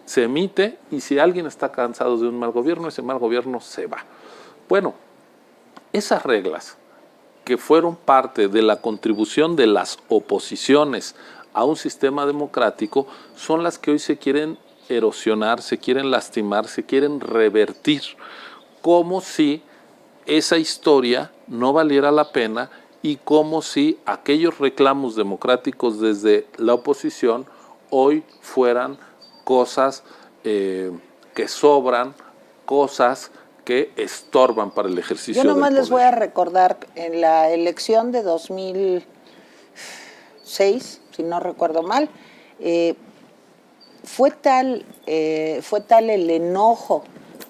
se emite y si alguien está cansado de un mal gobierno, ese mal gobierno se va. Bueno, esas reglas que fueron parte de la contribución de las oposiciones a un sistema democrático, son las que hoy se quieren erosionar, se quieren lastimar, se quieren revertir, como si esa historia no valiera la pena y como si aquellos reclamos democráticos desde la oposición hoy fueran cosas que sobran, cosas que estorban para el ejercicio del poder. Yo nomás les voy a recordar, en la elección de 2006, si no recuerdo mal, fue tal el enojo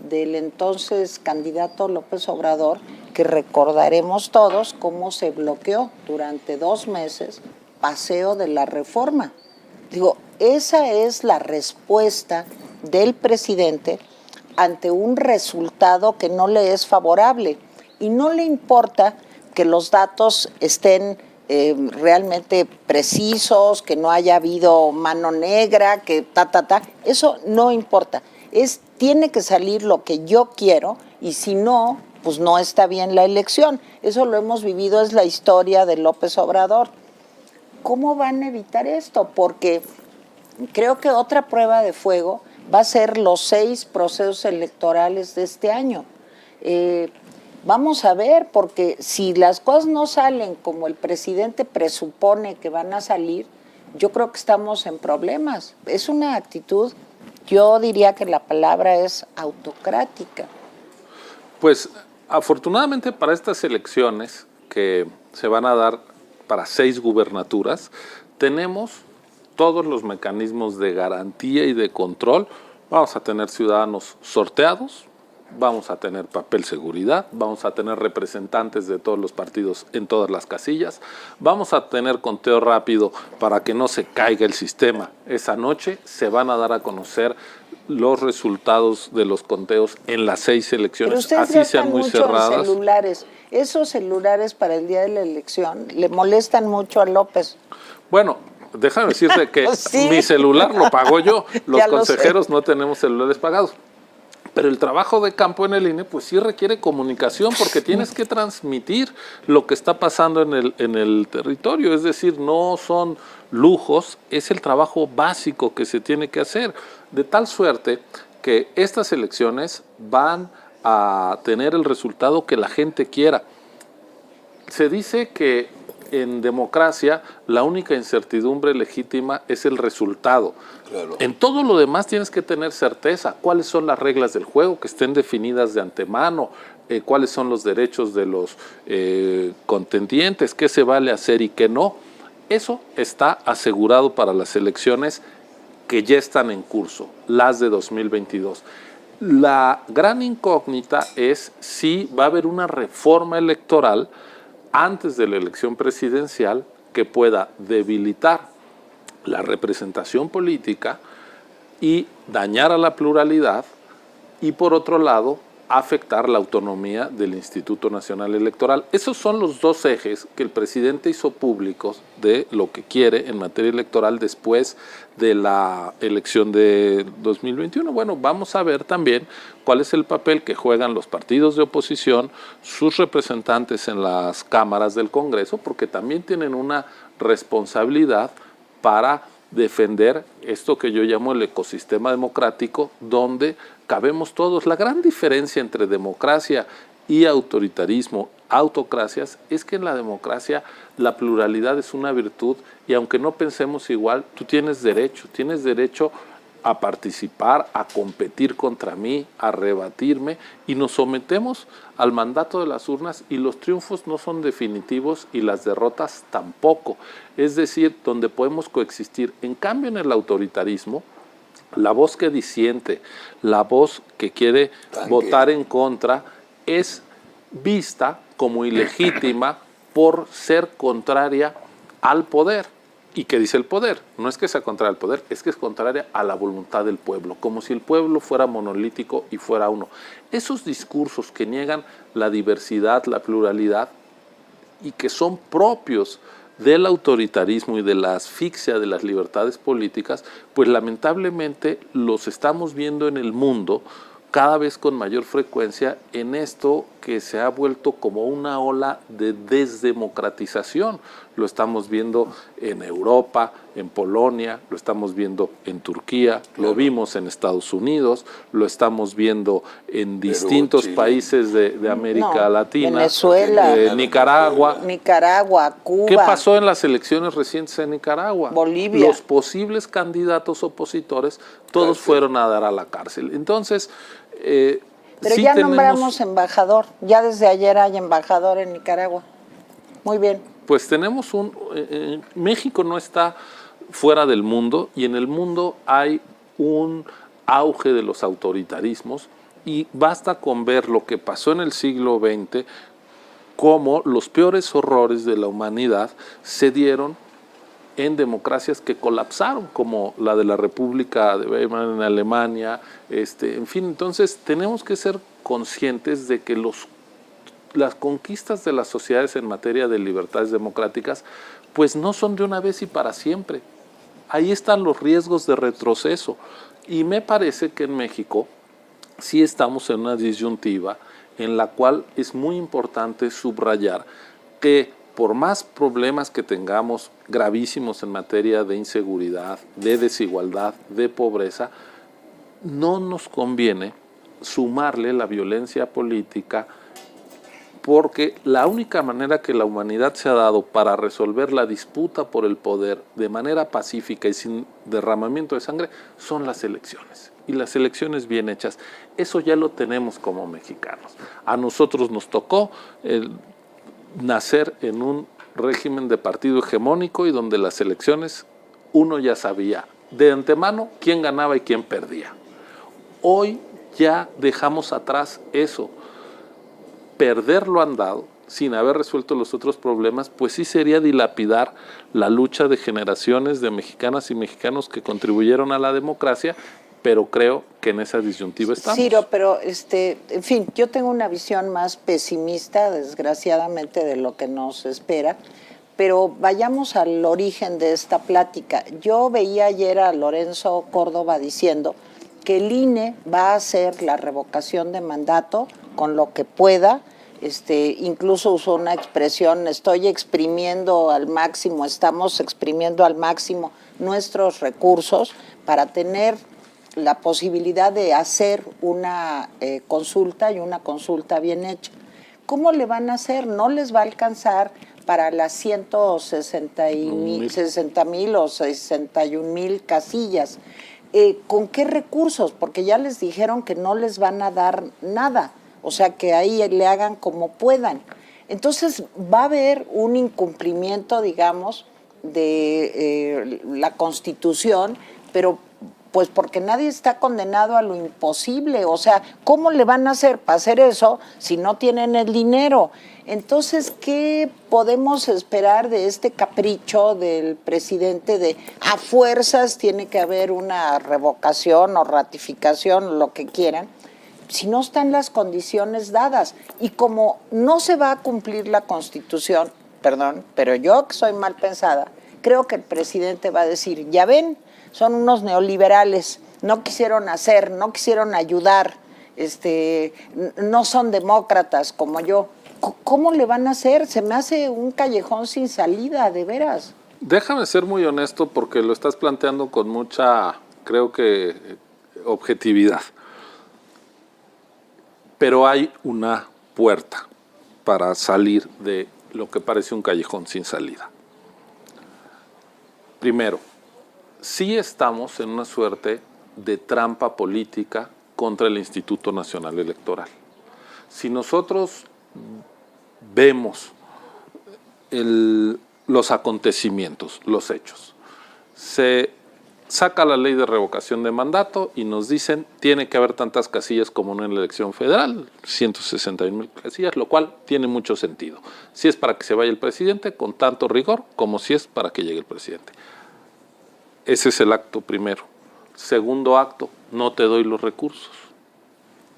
del entonces candidato López Obrador que recordaremos todos cómo se bloqueó durante 2 meses Paseo de la Reforma. Digo, esa es la respuesta del presidente ante un resultado que no le es favorable y no le importa que los datos estén realmente precisos, que no haya habido mano negra, que eso no importa. Tiene que salir lo que yo quiero y si no, pues no está bien la elección. Eso lo hemos vivido, es la historia de López Obrador. ¿Cómo van a evitar esto? Porque creo que otra prueba de fuego va a ser los 6 procesos electorales de este año. Vamos a ver, porque si las cosas no salen como el presidente presupone que van a salir, yo creo que estamos en problemas. Es una actitud, yo diría que la palabra es autocrática. Pues afortunadamente para estas elecciones que se van a dar para 6 gubernaturas, tenemos todos los mecanismos de garantía y de control. Vamos a tener ciudadanos sorteados, vamos a tener papel seguridad, vamos a tener representantes de todos los partidos en todas las casillas, vamos a tener conteo rápido para que no se caiga el sistema. Esa noche se van a dar a conocer los resultados de los conteos en las 6 elecciones, así sean muy cerradas. Celulares. Esos celulares para el día de la elección le molestan mucho a López. Bueno, déjame decirte que sí. Mi celular lo pago yo, los consejeros no tenemos celulares pagados. Pero el trabajo de campo en el INE pues sí requiere comunicación porque tienes que transmitir lo que está pasando en el territorio. Es decir, no son lujos, es el trabajo básico que se tiene que hacer. De tal suerte que estas elecciones van a tener el resultado que la gente quiera. Se dice que en democracia la única incertidumbre legítima es el resultado. Claro. En todo lo demás tienes que tener certeza. ¿Cuáles son las reglas del juego que estén definidas de antemano? ¿Cuáles son los derechos de los contendientes? ¿Qué se vale hacer y qué no? Eso está asegurado para las elecciones que ya están en curso, las de 2022. La gran incógnita es si va a haber una reforma electoral antes de la elección presidencial que pueda debilitar la representación política y dañar a la pluralidad y por otro lado afectar la autonomía del Instituto Nacional Electoral. Esos son los 2 ejes que el presidente hizo públicos de lo que quiere en materia electoral después de la elección de 2021. Bueno, vamos a ver también cuál es el papel que juegan los partidos de oposición, sus representantes en las cámaras del Congreso, porque también tienen una responsabilidad para defender esto que yo llamo el ecosistema democrático, donde cabemos todos. La gran diferencia entre democracia y autoritarismo, autocracias, es que en la democracia la pluralidad es una virtud y aunque no pensemos igual, tú tienes derecho a participar, a competir contra mí, a rebatirme, y nos sometemos al mandato de las urnas, y los triunfos no son definitivos y las derrotas tampoco. Es decir, donde podemos coexistir. En cambio, en el autoritarismo, la voz que disiente, la voz que quiere votar en contra, es vista como ilegítima por ser contraria al poder. ¿Y qué dice el poder? No es que sea contraria al poder, es que es contraria a la voluntad del pueblo, como si el pueblo fuera monolítico y fuera uno. Esos discursos que niegan la diversidad, la pluralidad, y que son propios del autoritarismo y de la asfixia de las libertades políticas, pues lamentablemente los estamos viendo en el mundo cada vez con mayor frecuencia en esto que se ha vuelto como una ola de desdemocratización. Lo estamos viendo en Europa, en Polonia, lo estamos viendo en Turquía, lo vimos en Estados Unidos, lo estamos viendo en distintos Chile, países de América Latina, Venezuela, Nicaragua. Cuba. ¿Qué pasó en las elecciones recientes en Nicaragua? Bolivia. Los posibles candidatos opositores, todos fueron a dar a la cárcel. Entonces, pero sí ya tenemos, nombramos embajador, ya desde ayer hay embajador en Nicaragua. Muy bien. pues tenemos México no está fuera del mundo, y en el mundo hay un auge de los autoritarismos, y basta con ver lo que pasó en el siglo XX, cómo los peores horrores de la humanidad se dieron en democracias que colapsaron, como la de la República de Weimar en Alemania, en fin. Entonces tenemos que ser conscientes de que las conquistas de las sociedades en materia de libertades democráticas pues no son de una vez y para siempre. Ahí están los riesgos de retroceso, y me parece que en México sí estamos en una disyuntiva en la cual es muy importante subrayar que por más problemas que tengamos gravísimos en materia de inseguridad, de desigualdad, de pobreza, no nos conviene sumarle la violencia política, porque la única manera que la humanidad se ha dado para resolver la disputa por el poder de manera pacífica y sin derramamiento de sangre son las elecciones, y las elecciones bien hechas. Eso ya lo tenemos como mexicanos. A nosotros nos tocó nacer en un régimen de partido hegemónico, y donde las elecciones uno ya sabía de antemano quién ganaba y quién perdía. Hoy ya dejamos atrás eso. Perder lo andado sin haber resuelto los otros problemas, pues sí sería dilapidar la lucha de generaciones de mexicanas y mexicanos que contribuyeron a la democracia, pero creo que en esa disyuntiva estamos. Ciro, pero en fin, yo tengo una visión más pesimista, desgraciadamente, de lo que nos espera, pero vayamos al origen de esta plática. Yo veía ayer a Lorenzo Córdoba diciendo que el INE va a hacer la revocación de mandato con lo que pueda. Incluso usó una expresión: estoy exprimiendo al máximo, estamos exprimiendo al máximo nuestros recursos para tener la posibilidad de hacer una consulta, y una consulta bien hecha. ¿Cómo le van a hacer? No les va a alcanzar para las 160,000 o 61,000 casillas. ¿Con qué recursos? Porque ya les dijeron que no les van a dar nada, o sea, que ahí le hagan como puedan. Entonces va a haber un incumplimiento, digamos, de la Constitución, pero pues porque nadie está condenado a lo imposible. O sea, ¿cómo le van a hacer para hacer eso si no tienen el dinero? Entonces, ¿qué podemos esperar de este capricho del presidente de a fuerzas tiene que haber una revocación o ratificación, lo que quieran, si no están las condiciones dadas? Y como no se va a cumplir la Constitución, perdón, pero yo que soy mal pensada, creo que el presidente va a decir: ya ven, son unos neoliberales, no quisieron hacer, no quisieron ayudar, no son demócratas como yo. ¿Cómo le van a hacer? Se me hace un callejón sin salida, de veras. Déjame ser muy honesto, porque lo estás planteando con mucha, creo que, objetividad. Pero hay una puerta para salir de lo que parece un callejón sin salida. Primero, sí estamos en una suerte de trampa política contra el Instituto Nacional Electoral. Si nosotros vemos los acontecimientos, los hechos, se saca la ley de revocación de mandato y nos dicen tiene que haber tantas casillas como en una elección federal, 161,000 casillas, lo cual tiene mucho sentido. Si es para que se vaya el presidente, con tanto rigor, como si es para que llegue el presidente. Ese es el acto primero. Segundo acto, no te doy los recursos.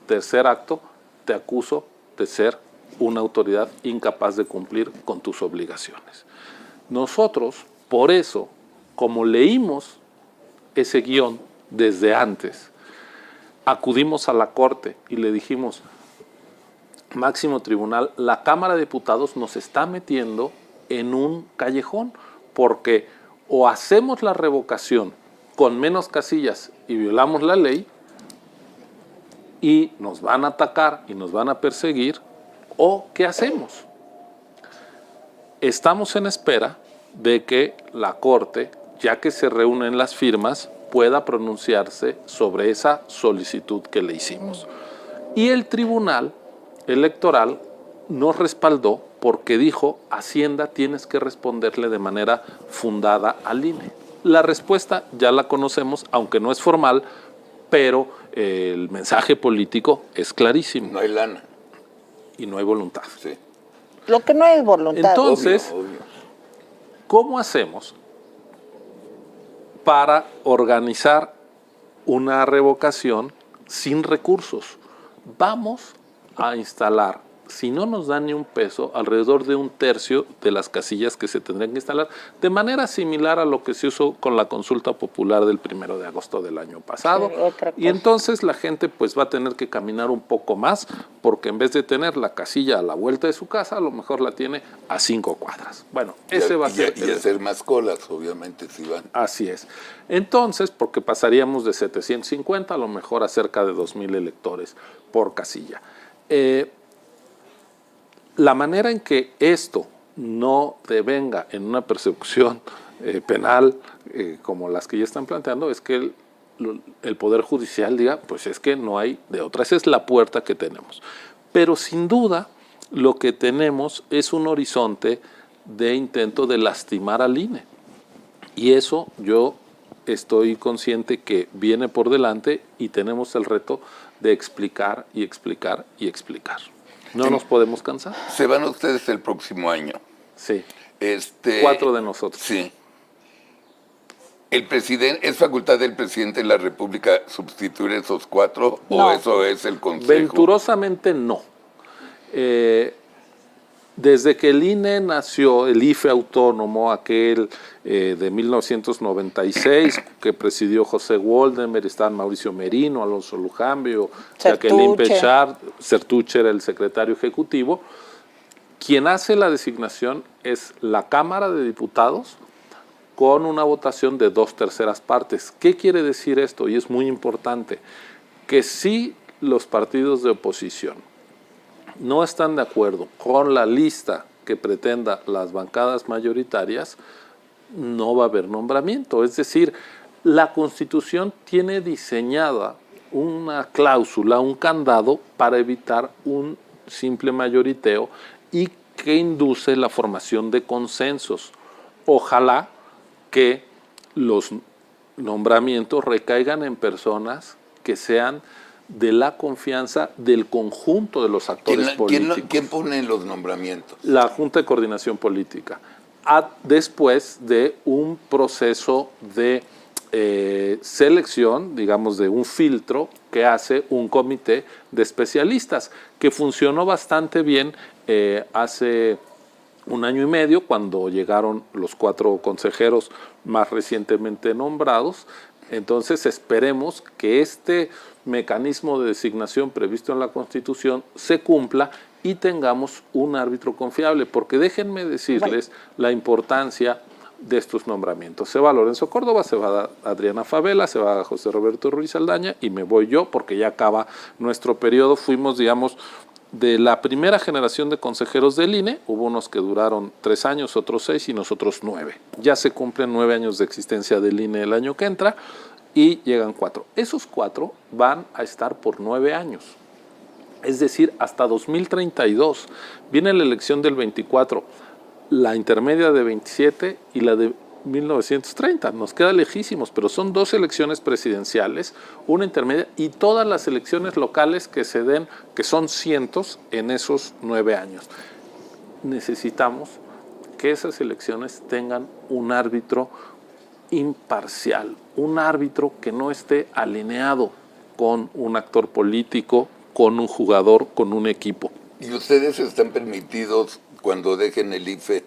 Tercer acto, te acuso de ser una autoridad incapaz de cumplir con tus obligaciones. Nosotros, por eso, como leímos ese guión desde antes, acudimos a la Corte y le dijimos, máximo tribunal, la Cámara de Diputados nos está metiendo en un callejón, porque o hacemos la revocación con menos casillas y violamos la ley, y nos van a atacar y nos van a perseguir, o ¿qué hacemos? Estamos en espera de que la Corte, ya que se reúnen las firmas, pueda pronunciarse sobre esa solicitud que le hicimos. Y el Tribunal Electoral nos respaldó porque dijo, Hacienda tienes que responderle de manera fundada al INE. La respuesta ya la conocemos, aunque no es formal, pero el mensaje político es clarísimo. No hay lana. Y no hay voluntad. Sí. Lo que no es voluntad. Entonces, Obvio. ¿cómo hacemos para organizar una revocación sin recursos? Vamos a instalar, si no nos dan ni un peso, alrededor de 1/3 de las casillas que se tendrían que instalar, de manera similar a lo que se usó con la consulta popular del 1 de agosto del año pasado. Sí, otra cosa. Y entonces la gente pues va a tener que caminar un poco más, porque en vez de tener la casilla a la vuelta de su casa, a lo mejor la tiene a 5 cuadras. Bueno, ese va a ser... Y hacer más colas, obviamente, si van. Así es. Entonces, porque pasaríamos de 750 a lo mejor a cerca de 2,000 electores por casilla. La manera en que esto no devenga en una persecución penal como las que ya están planteando es que el Poder Judicial diga, pues es que no hay de otra. Esa es la puerta que tenemos. Pero sin duda lo que tenemos es un horizonte de intento de lastimar al INE. Y eso yo estoy consciente que viene por delante y tenemos el reto de explicar y explicar y explicar. No nos podemos cansar. Se van ustedes el próximo año. Sí. 4 4 de nosotros. Sí. ¿El presidente, es facultad del presidente de la República sustituir esos 4 No. o eso es el Consejo? Venturosamente no. Desde que el INE nació, el IFE autónomo, aquel de 1996, que presidió José Woldenberg, estaban Mauricio Merino, Alonso Lujambio, Jacqueline Pechard, Sertuche era el secretario ejecutivo. Quien hace la designación es la Cámara de Diputados con una votación de 2/3 partes. ¿Qué quiere decir esto? Y es muy importante, que si los partidos de oposición no están de acuerdo con la lista que pretenda las bancadas mayoritarias, no va a haber nombramiento. Es decir, la Constitución tiene diseñada una cláusula, un candado para evitar un simple mayoriteo y que induce la formación de consensos. Ojalá que los nombramientos recaigan en personas que sean de la confianza del conjunto de los actores políticos. ¿Quién pone los nombramientos? La Junta de Coordinación Política, después de un proceso de selección, digamos de un filtro que hace un comité de especialistas, que funcionó bastante bien hace 1 año y medio, cuando llegaron los 4 consejeros más recientemente nombrados. Entonces esperemos que este mecanismo de designación previsto en la Constitución se cumpla y tengamos un árbitro confiable, porque déjenme decirles la importancia de estos nombramientos. Se va Lorenzo Córdoba, se va Adriana Favela, se va José Roberto Ruiz Aldaña y me voy yo, porque ya acaba nuestro periodo. Fuimos, digamos, de la primera generación de consejeros del INE, hubo unos que duraron 3 años, otros 6 y nosotros 9. Ya se cumplen 9 años de existencia del INE el año que entra y llegan 4. Esos 4 van a estar por 9 años. Es decir, hasta 2032. Viene la elección del 24, la intermedia de 27 y la de 1930. Nos queda lejísimos, pero son 2 elecciones presidenciales, una intermedia y todas las elecciones locales que se den, que son cientos en esos 9 años. Necesitamos que esas elecciones tengan un árbitro imparcial, un árbitro que no esté alineado con un actor político, con un jugador, con un equipo. ¿Y ustedes están permitidos, cuando dejen el IFE,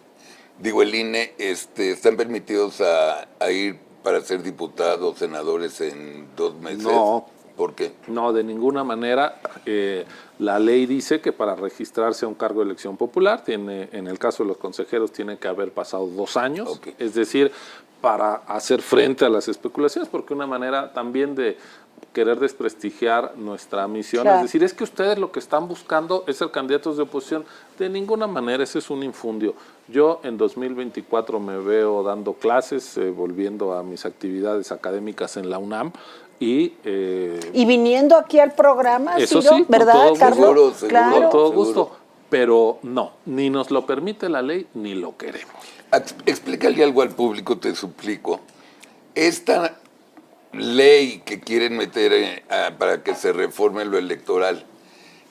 el INE, están permitidos a ir para ser diputados, senadores en 2 meses? No. ¿Por qué? No, de ninguna manera. La ley dice que para registrarse a un cargo de elección popular, en el caso de los consejeros, tiene que haber pasado 2 años. Okay. Es decir, para hacer frente a las especulaciones, porque una manera también de querer desprestigiar nuestra misión, claro, es decir, es que ustedes lo que están buscando es ser candidatos de oposición. De ninguna manera, ese es un infundio. Yo en 2024 me veo dando clases, volviendo a mis actividades académicas en la UNAM, y viniendo aquí al programa, eso Ciro, sí, ¿verdad, Carlos? Seguro, claro. con todo seguro. gusto, pero no, ni nos lo permite la ley, ni lo queremos. Explícale algo al público, te suplico. Esta ley que quieren meter para que se reforme lo electoral,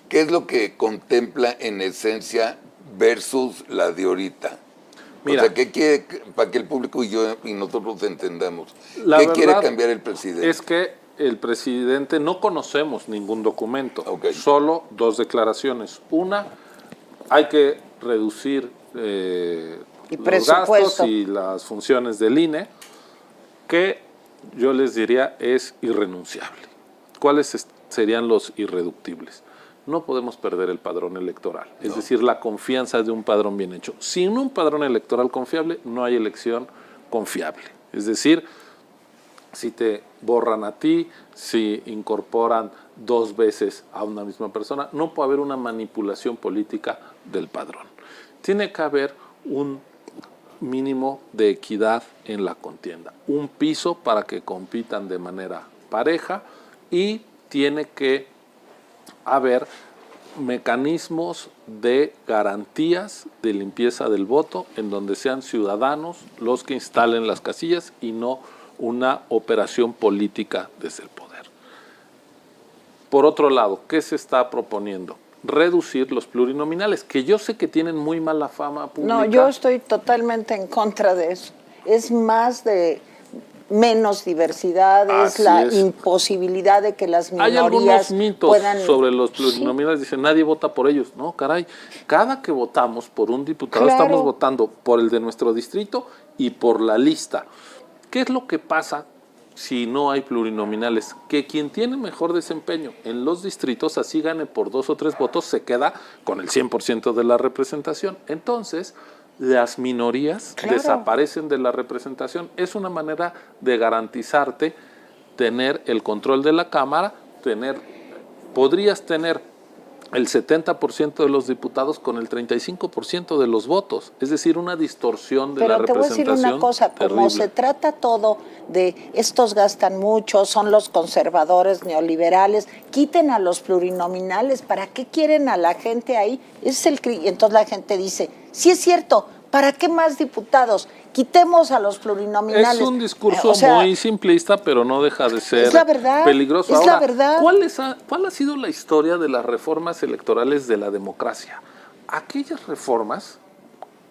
¿qué es lo que contempla en esencia versus la de ahorita? Mira, o sea, ¿qué quiere, para que el público y yo y nosotros entendamos? La ¿Qué verdad quiere cambiar el presidente? Es que el presidente, no conocemos ningún documento, Okay. solo 2 declaraciones. Una, hay que reducir los gastos y las funciones del INE, que yo les diría es irrenunciable. ¿Cuáles serían los irreductibles? No podemos perder el padrón electoral, es decir, la confianza de un padrón bien hecho. Sin un padrón electoral confiable, no hay elección confiable. Es decir, si te borran a ti, si incorporan 2 veces a una misma persona, no puede haber una manipulación política del padrón. Tiene que haber un mínimo de equidad en la contienda, un piso para que compitan de manera pareja, y tiene que haber mecanismos de garantías de limpieza del voto en donde sean ciudadanos los que instalen las casillas y no una operación política desde el poder. Por otro lado, ¿qué se está proponiendo? Reducir los plurinominales, que yo sé que tienen muy mala fama pública. No, yo estoy totalmente en contra de eso. Es más de menos diversidad, es la imposibilidad de que las minorías Hay algunos mitos puedan, sobre los plurinominales, dicen nadie vota por ellos. No, caray, cada que votamos por un diputado, claro, estamos votando por el de nuestro distrito y por la lista. ¿Qué es lo que pasa si no hay plurinominales? Que quien tiene mejor desempeño en los distritos, así gane por 2 o 3 votos, se queda con el 100% de la representación. Entonces, las minorías desaparecen de la representación. Es una manera de garantizarte tener el control de la Cámara, podrías tener el 70% de los diputados con el 35% de los votos, es decir, una distorsión de la representación. Pero te voy a decir una cosa, como terrible. se trata todo de estos gastan mucho, son los conservadores neoliberales, quiten a los plurinominales, ¿para qué quieren a la gente ahí? Entonces la gente dice, sí es cierto, ¿para qué más diputados? Quitemos a los plurinominales. Es un discurso muy simplista, pero no deja de ser es la verdad, peligroso. Es Ahora, la verdad. ¿cuál ha sido la historia de las reformas electorales de la democracia? Aquellas reformas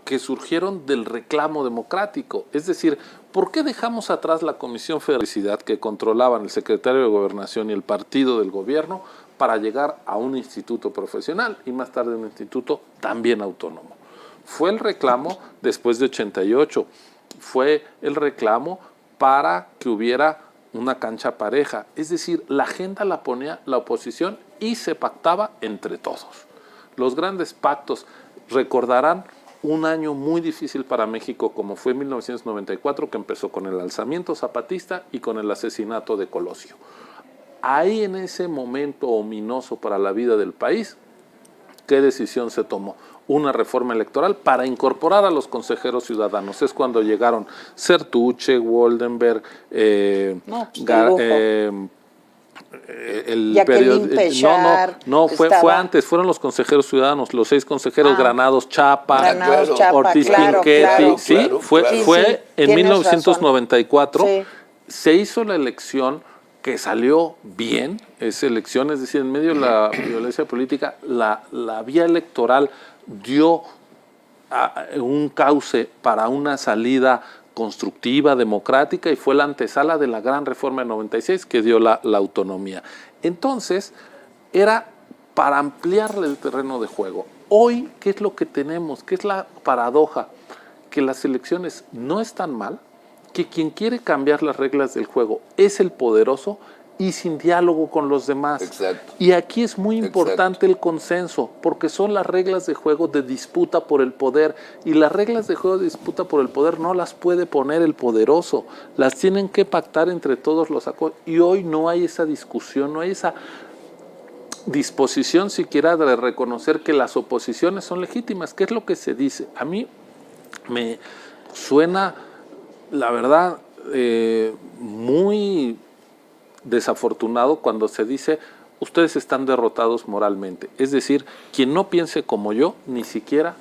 que surgieron del reclamo democrático. Es decir, ¿por qué dejamos atrás la Comisión Federal que controlaban el secretario de Gobernación y el partido del gobierno para llegar a un instituto profesional y más tarde un instituto también autónomo? Fue el reclamo después de 88, fue el reclamo para que hubiera una cancha pareja. Es decir, la agenda la ponía la oposición y se pactaba entre todos. Los grandes pactos, recordarán un año muy difícil para México como fue 1994, que empezó con el alzamiento zapatista y con el asesinato de Colosio. Ahí en ese momento ominoso para la vida del país, ¿qué decisión se tomó? una reforma electoral para incorporar a los consejeros ciudadanos. Es cuando llegaron Sertuche, Woldenberg, el Jacqueline Pechard, fue antes, fueron los consejeros ciudadanos, los 6 consejeros, Granados Chapa, Ortiz Pinchetti, fue en 1994, se hizo la elección que salió bien, esa elección, es decir, en medio de la violencia política, la vía electoral dio un cauce para una salida constructiva, democrática, y fue la antesala de la gran reforma de 96 que dio la autonomía. Entonces, era para ampliarle el terreno de juego. Hoy, ¿qué es lo que tenemos? ¿Qué es la paradoja? Que las elecciones no están mal, que quien quiere cambiar las reglas del juego es el poderoso y sin diálogo con los demás. Exacto. Y aquí es muy importante el consenso, porque son las reglas de juego de disputa por el poder, y las reglas de juego de disputa por el poder no las puede poner el poderoso, las tienen que pactar entre todos los acuerdos, y hoy no hay esa discusión, no hay esa disposición siquiera de reconocer que las oposiciones son legítimas, que es lo que se dice. A mí me suena, la verdad, muy desafortunado cuando se dice ustedes están derrotados moralmente. Es decir, quien no piense como yo, ni siquiera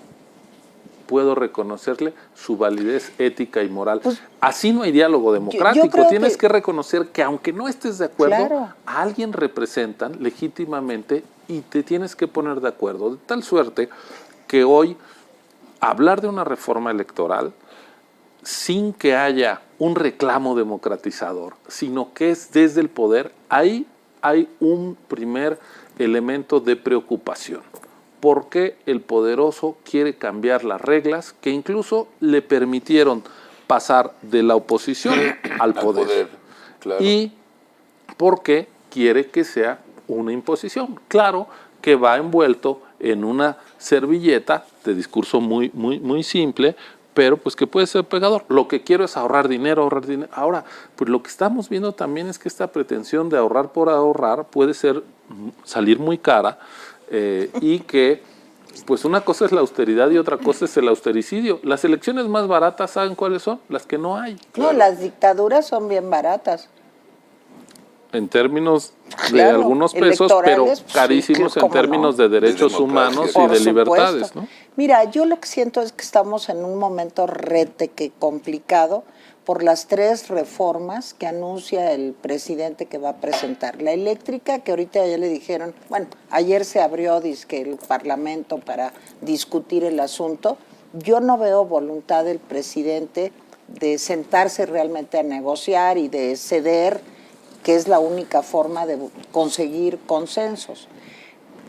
puedo reconocerle su validez ética y moral. Pues, así no hay diálogo democrático. Tienes que reconocer que aunque no estés de acuerdo, a alguien representan legítimamente y te tienes que poner de acuerdo. De tal suerte que hoy hablar de una reforma electoral sin que haya un reclamo democratizador, sino que es desde el poder, ahí hay un primer elemento de preocupación, porque el poderoso quiere cambiar las reglas que incluso le permitieron pasar de la oposición al poder. Claro. Y porque quiere que sea una imposición. Claro que va envuelto en una servilleta de discurso muy simple, pero pues que puede ser pegador. Lo que quiero es ahorrar dinero. Ahora, pues lo que estamos viendo también es que esta pretensión de ahorrar por ahorrar puede salir muy cara, y que pues una cosa es la austeridad y otra cosa es el austericidio. Las elecciones más baratas, ¿saben cuáles son? Las que no hay. No, las dictaduras son bien baratas. En términos de algunos pesos, pero carísimos en términos de derechos humanos y de libertades, ¿no? Mira, yo lo que siento es que estamos en un momento que complicado por las 3 reformas que anuncia el presidente que va a presentar. La eléctrica, que ahorita ya le dijeron, bueno, ayer se abrió el Parlamento para discutir el asunto. Yo no veo voluntad del presidente de sentarse realmente a negociar y de ceder, que es la única forma de conseguir consensos.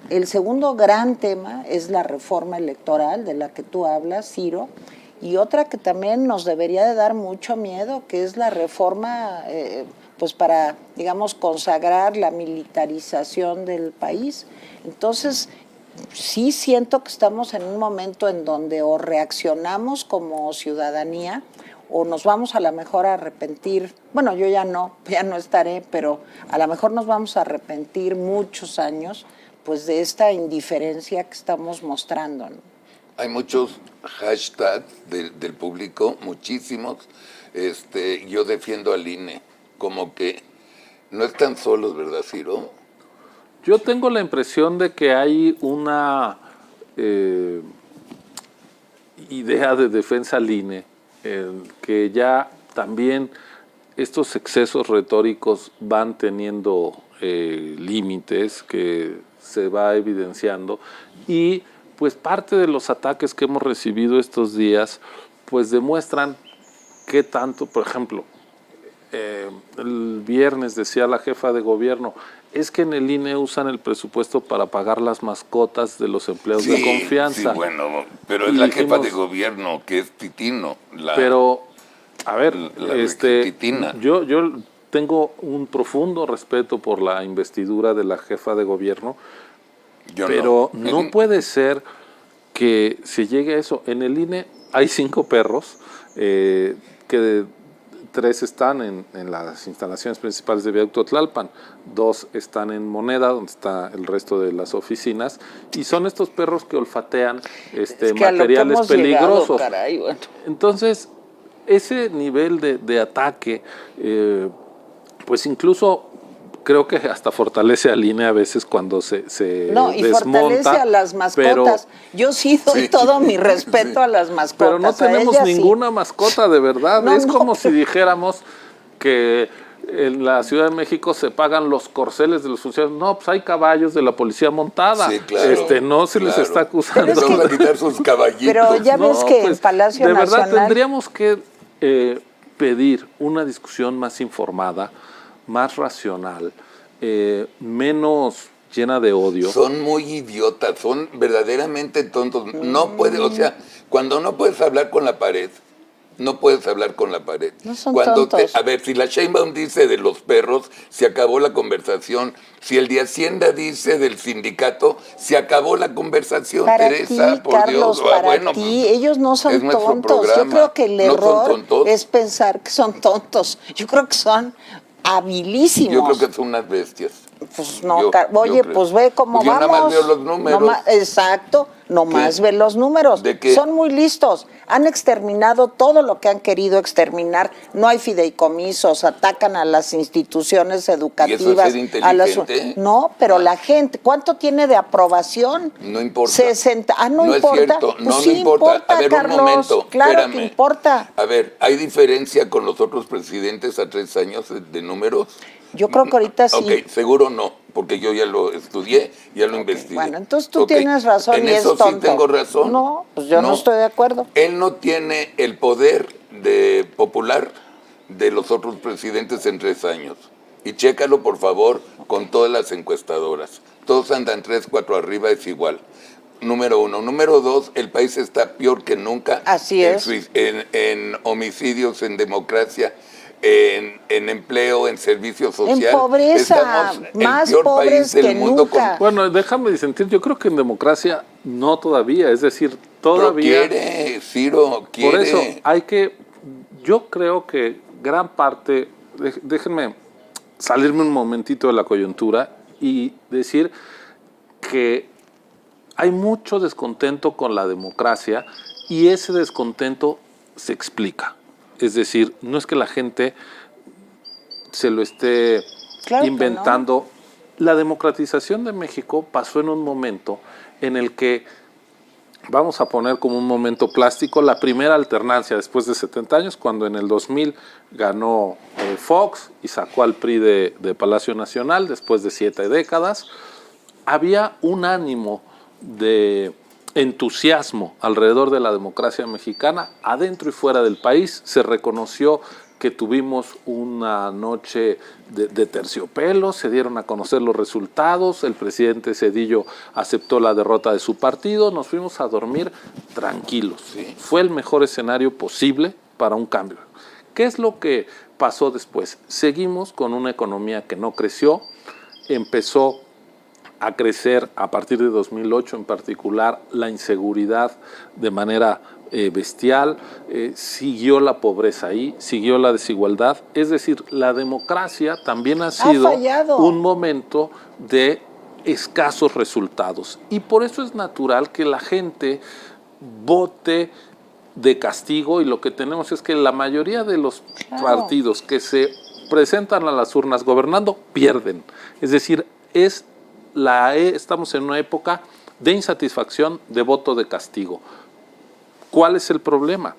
El segundo gran tema es la reforma electoral de la que tú hablas, Ciro, y otra que también nos debería de dar mucho miedo, que es la reforma pues para, digamos, consagrar la militarización del país. Entonces, sí siento que estamos en un momento en donde o reaccionamos como ciudadanía o nos vamos a lo mejor a arrepentir. Bueno, yo ya no estaré, pero a lo mejor nos vamos a arrepentir muchos años pues de esta indiferencia que estamos mostrando, ¿no? Hay muchos hashtags del público, muchísimos. Yo defiendo al INE, como que no están solos, ¿verdad, Ciro? Yo tengo la impresión de que hay una idea de defensa al INE, que ya también estos excesos retóricos van teniendo límites que se va evidenciando, y pues parte de los ataques que hemos recibido estos días pues demuestran qué tanto, por ejemplo, el viernes decía la jefa de gobierno, es que en el INE usan el presupuesto para pagar las mascotas de los empleados de confianza. Sí, bueno, pero es la jefa de gobierno, que es Titino. Pero, a ver, Titina. Yo tengo un profundo respeto por la investidura de la jefa de gobierno, pero no puede ser que se llegue a eso. En el INE hay 5 perros que 3 están en las instalaciones principales de Viaducto Tlalpan, 2 están en Moneda, donde está el resto de las oficinas, y son estos perros que olfatean Es que a lo que materiales hemos peligrosos. llegado, caray, bueno. Entonces, ese nivel de ataque, pues incluso creo que hasta fortalece al INE a veces cuando se No, y desmonta, fortalece a las mascotas. Yo sí doy todo mi respeto a las mascotas. Pero no tenemos a ellas ninguna mascota de verdad. No, es no, como si pero- dijéramos que en la Ciudad de México se pagan los corceles de los funcionarios. No, pues hay caballos de la policía montada. Sí, claro. No se les está acusando. Pero es Vamos que- a quitar sus caballitos. Pero ya ves que en Palacio de verdad Nacional- tendríamos que pedir una discusión más informada, más racional, menos llena de odio. Son muy idiotas, son verdaderamente tontos. No puede, o sea, cuando no puedes hablar con la pared, no puedes hablar con la pared. No son Cuando tontos. a ver, si la Sheinbaum dice de los perros, se acabó la conversación. Si el de Hacienda dice del sindicato, se acabó la conversación, Para Teresa, ti, por Carlos, Dios. para Bueno, ti, pues, ellos no son es nuestro tontos. Yo programa. creo que el ¿No son error tontos? es pensar que son tontos. Yo creo que son habilísimos. Yo creo que son unas bestias. Pues no, Yo oye, creo. pues ve cómo Pues yo vamos. nada más veo los números. Exacto, nomás ¿Qué? ve los números. ¿De qué? Son muy listos. Han exterminado todo lo que han querido exterminar. No hay fideicomisos, atacan a las instituciones educativas. ser a las- inteligente? No, pero la gente, ¿cuánto tiene de aprobación? No importa. 60. No es importa. cierto, Pues no, sí no importa. A ver, Carlos. un momento, Claro espérame. que importa. A ver, ¿hay diferencia con los otros presidentes a 3 años de números? Yo creo que ahorita sí. Ok, seguro no, porque yo ya lo estudié, ya lo investigué. Bueno, entonces tú Ok, tienes razón en y es eso tonto. sí tengo razón. No, pues yo no estoy de acuerdo. Él no tiene el poder popular de los otros presidentes en 3 años. Y chécalo, por favor, con todas las encuestadoras. Todos andan 3, 4 arriba, es igual. Número 1. Número 2, el país está peor que nunca. Así es. En homicidios, en democracia, en empleo, en servicio social. En pobreza, Estamos más el peor pobres país del que mundo. nunca. Bueno, déjame disentir, yo creo que en democracia no todavía, es decir, Pero todavía... quiere, Ciro, quiere. Por eso hay que, yo creo que gran parte, déjenme salirme un momentito de la coyuntura y decir que hay mucho descontento con la democracia y ese descontento se explica. Es decir, no es que la gente se lo esté Claro que inventando. La democratización de México pasó en un momento en el que, vamos a poner como un momento plástico, la primera alternancia después de 70 años, cuando en el 2000 ganó Fox y sacó al PRI de Palacio Nacional después de 7 décadas, había un ánimo de entusiasmo alrededor de la democracia mexicana, adentro y fuera del país. Se reconoció que tuvimos una noche de terciopelo, se dieron a conocer los resultados, el presidente Zedillo aceptó la derrota de su partido, nos fuimos a dormir tranquilos. Sí. Fue el mejor escenario posible para un cambio. ¿Qué es lo que pasó después? Seguimos con una economía que no creció, empezó a crecer a partir de 2008 en particular la inseguridad de manera bestial, siguió la pobreza ahí, siguió la desigualdad, es decir, la democracia también ha sido fallado. un momento de escasos resultados y por eso es natural que la gente vote de castigo y lo que tenemos es que la mayoría de los Claro. partidos que se presentan a las urnas gobernando pierden, es decir, estamos en una época de insatisfacción, de voto de castigo. ¿Cuál es el problema?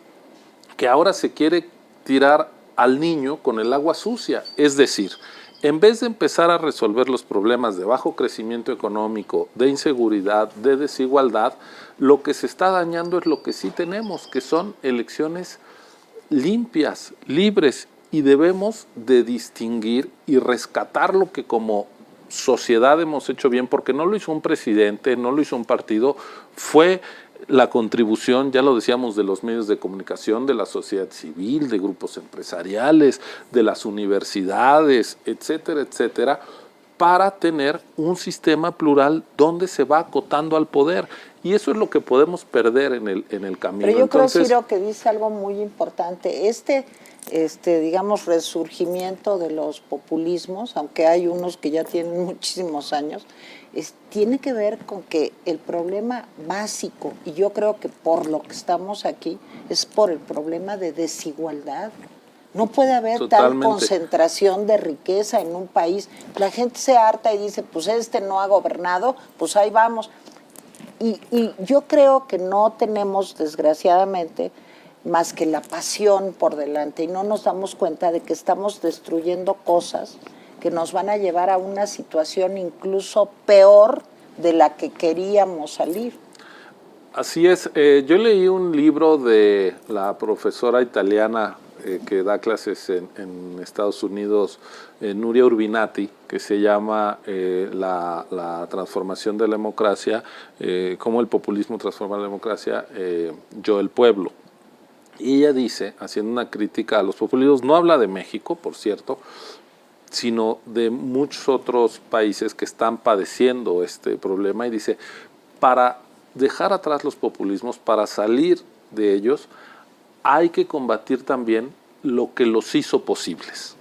Que ahora se quiere tirar al niño con el agua sucia. Es decir, en vez de empezar a resolver los problemas de bajo crecimiento económico, de inseguridad, de desigualdad, lo que se está dañando es lo que sí tenemos, que son elecciones limpias, libres, y debemos de distinguir y rescatar lo que como sociedad hemos hecho bien, porque no lo hizo un presidente, no lo hizo un partido, fue la contribución, ya lo decíamos, de los medios de comunicación, de la sociedad civil, de grupos empresariales, de las universidades, etcétera, etcétera, para tener un sistema plural donde se va acotando al poder. Y eso es lo que podemos perder en el camino. Pero yo Entonces, creo, Ciro, que dice algo muy importante. Digamos, resurgimiento de los populismos, aunque hay unos que ya tienen muchísimos años, tiene que ver con que el problema básico, y yo creo que por lo que estamos aquí, es por el problema de desigualdad. No puede haber Totalmente. tal concentración de riqueza en un país. La gente se harta y dice, pues no ha gobernado, pues ahí vamos. Y yo creo que no tenemos, desgraciadamente, más que la pasión por delante y no nos damos cuenta de que estamos destruyendo cosas que nos van a llevar a una situación incluso peor de la que queríamos salir. Así es. Yo leí un libro de la profesora italiana que da clases en Estados Unidos, Nuria Urbinati, que se llama la transformación de la democracia, cómo el populismo transforma la democracia, yo el pueblo. Y ella dice, haciendo una crítica a los populismos, no habla de México, por cierto, sino de muchos otros países que están padeciendo este problema, y dice, para dejar atrás los populismos, para salir de ellos, hay que combatir también lo que los hizo posibles.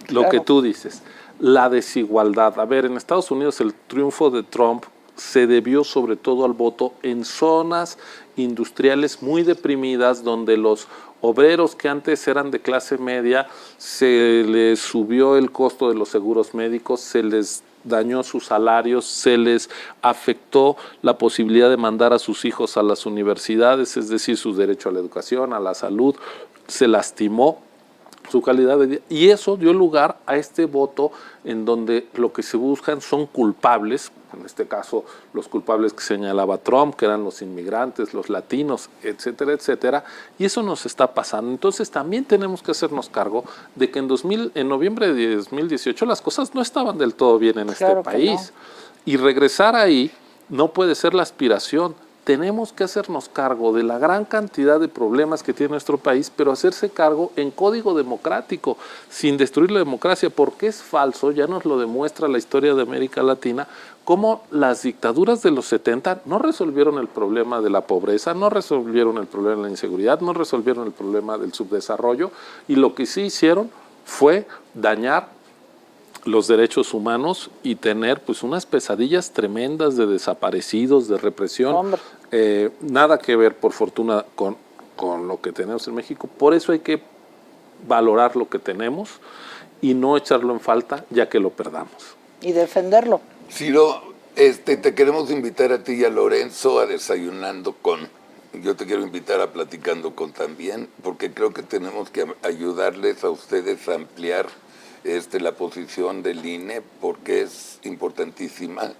Lo Claro. que tú dices, la desigualdad. A ver, en Estados Unidos el triunfo de Trump se debió sobre todo al voto en zonas industriales muy deprimidas, donde los obreros que antes eran de clase media, se les subió el costo de los seguros médicos, se les dañó sus salarios, se les afectó la posibilidad de mandar a sus hijos a las universidades, es decir, su derecho a la educación, a la salud, se lastimó su calidad de vida, y eso dio lugar a este voto en donde lo que se buscan son culpables, en este caso los culpables que señalaba Trump, que eran los inmigrantes, los latinos, etcétera, etcétera, y eso nos está pasando. Entonces también tenemos que hacernos cargo de que en noviembre de 2018 las cosas no estaban del todo bien en Claro este que país, y regresar ahí no puede ser la aspiración. Tenemos que hacernos cargo de la gran cantidad de problemas que tiene nuestro país, pero hacerse cargo en código democrático, sin destruir la democracia, porque es falso, ya nos lo demuestra la historia de América Latina, cómo las dictaduras de los 70 no resolvieron el problema de la pobreza, no resolvieron el problema de la inseguridad, no resolvieron el problema del subdesarrollo, y lo que sí hicieron fue dañar los derechos humanos y tener pues unas pesadillas tremendas de desaparecidos, de represión. Nada que ver, por fortuna, con lo que tenemos en México. Por eso hay que valorar lo que tenemos y no echarlo en falta ya que lo perdamos. Y defenderlo. Ciro, te queremos invitar a ti y a Lorenzo a Desayunando con. Yo te quiero invitar a Platicando con también, porque creo que tenemos que ayudarles a ustedes a ampliar la posición del INE, porque es importantísima.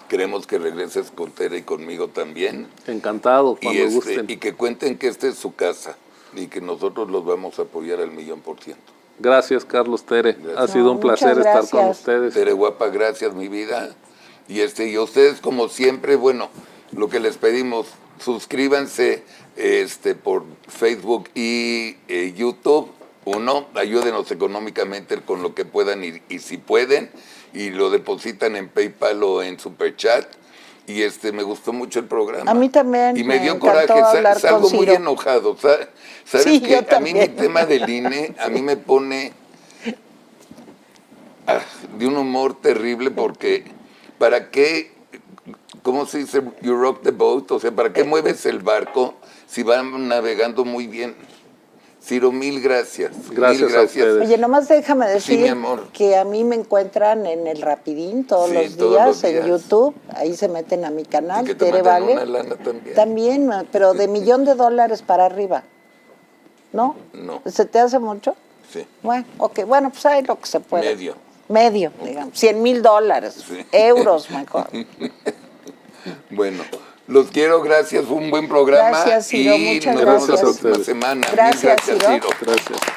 Queremos que regreses con Tere y conmigo también. Encantado, cuando gusten. Y que cuenten que esta es su casa y que nosotros los vamos a apoyar al 1,000,000%. Gracias, Carlos, Tere. Gracias. Ha sido un placer estar con ustedes. Tere guapa, gracias, mi vida. Y a ustedes, como siempre, bueno, lo que les pedimos, suscríbanse por Facebook y YouTube. Uno, ayúdenos económicamente con lo que puedan y si pueden, y lo depositan en PayPal o en Superchat. Y me gustó mucho el programa. A mí también. Y me dio coraje, salgo muy enojado. ¿Sabes sí, que a mí mi tema del INE, a mí me pone de un humor terrible, porque ¿para qué, cómo se dice, you rock the boat? O sea, ¿para qué mueves el barco si van navegando muy bien? Ciro, mil gracias. Gracias a ustedes. Oye, nomás déjame decir, sí, mi amor, que a mí me encuentran en el Rapidín todos los días en YouTube. Ahí se meten a mi canal, que te Tere mandan Vale. una lana también. También, pero de $1,000,000 para arriba. ¿No? No. ¿Se te hace mucho? Sí. Bueno, ok. Bueno, pues hay lo que se puede. Medio. Digamos. $100,000. Sí. Euros mejor. Bueno, los quiero, gracias, fue un buen programa. Gracias, Ciro, y muchas nos vemos la gracias. próxima semana. Gracias, Mil gracias, Ciro. Ciro. Gracias.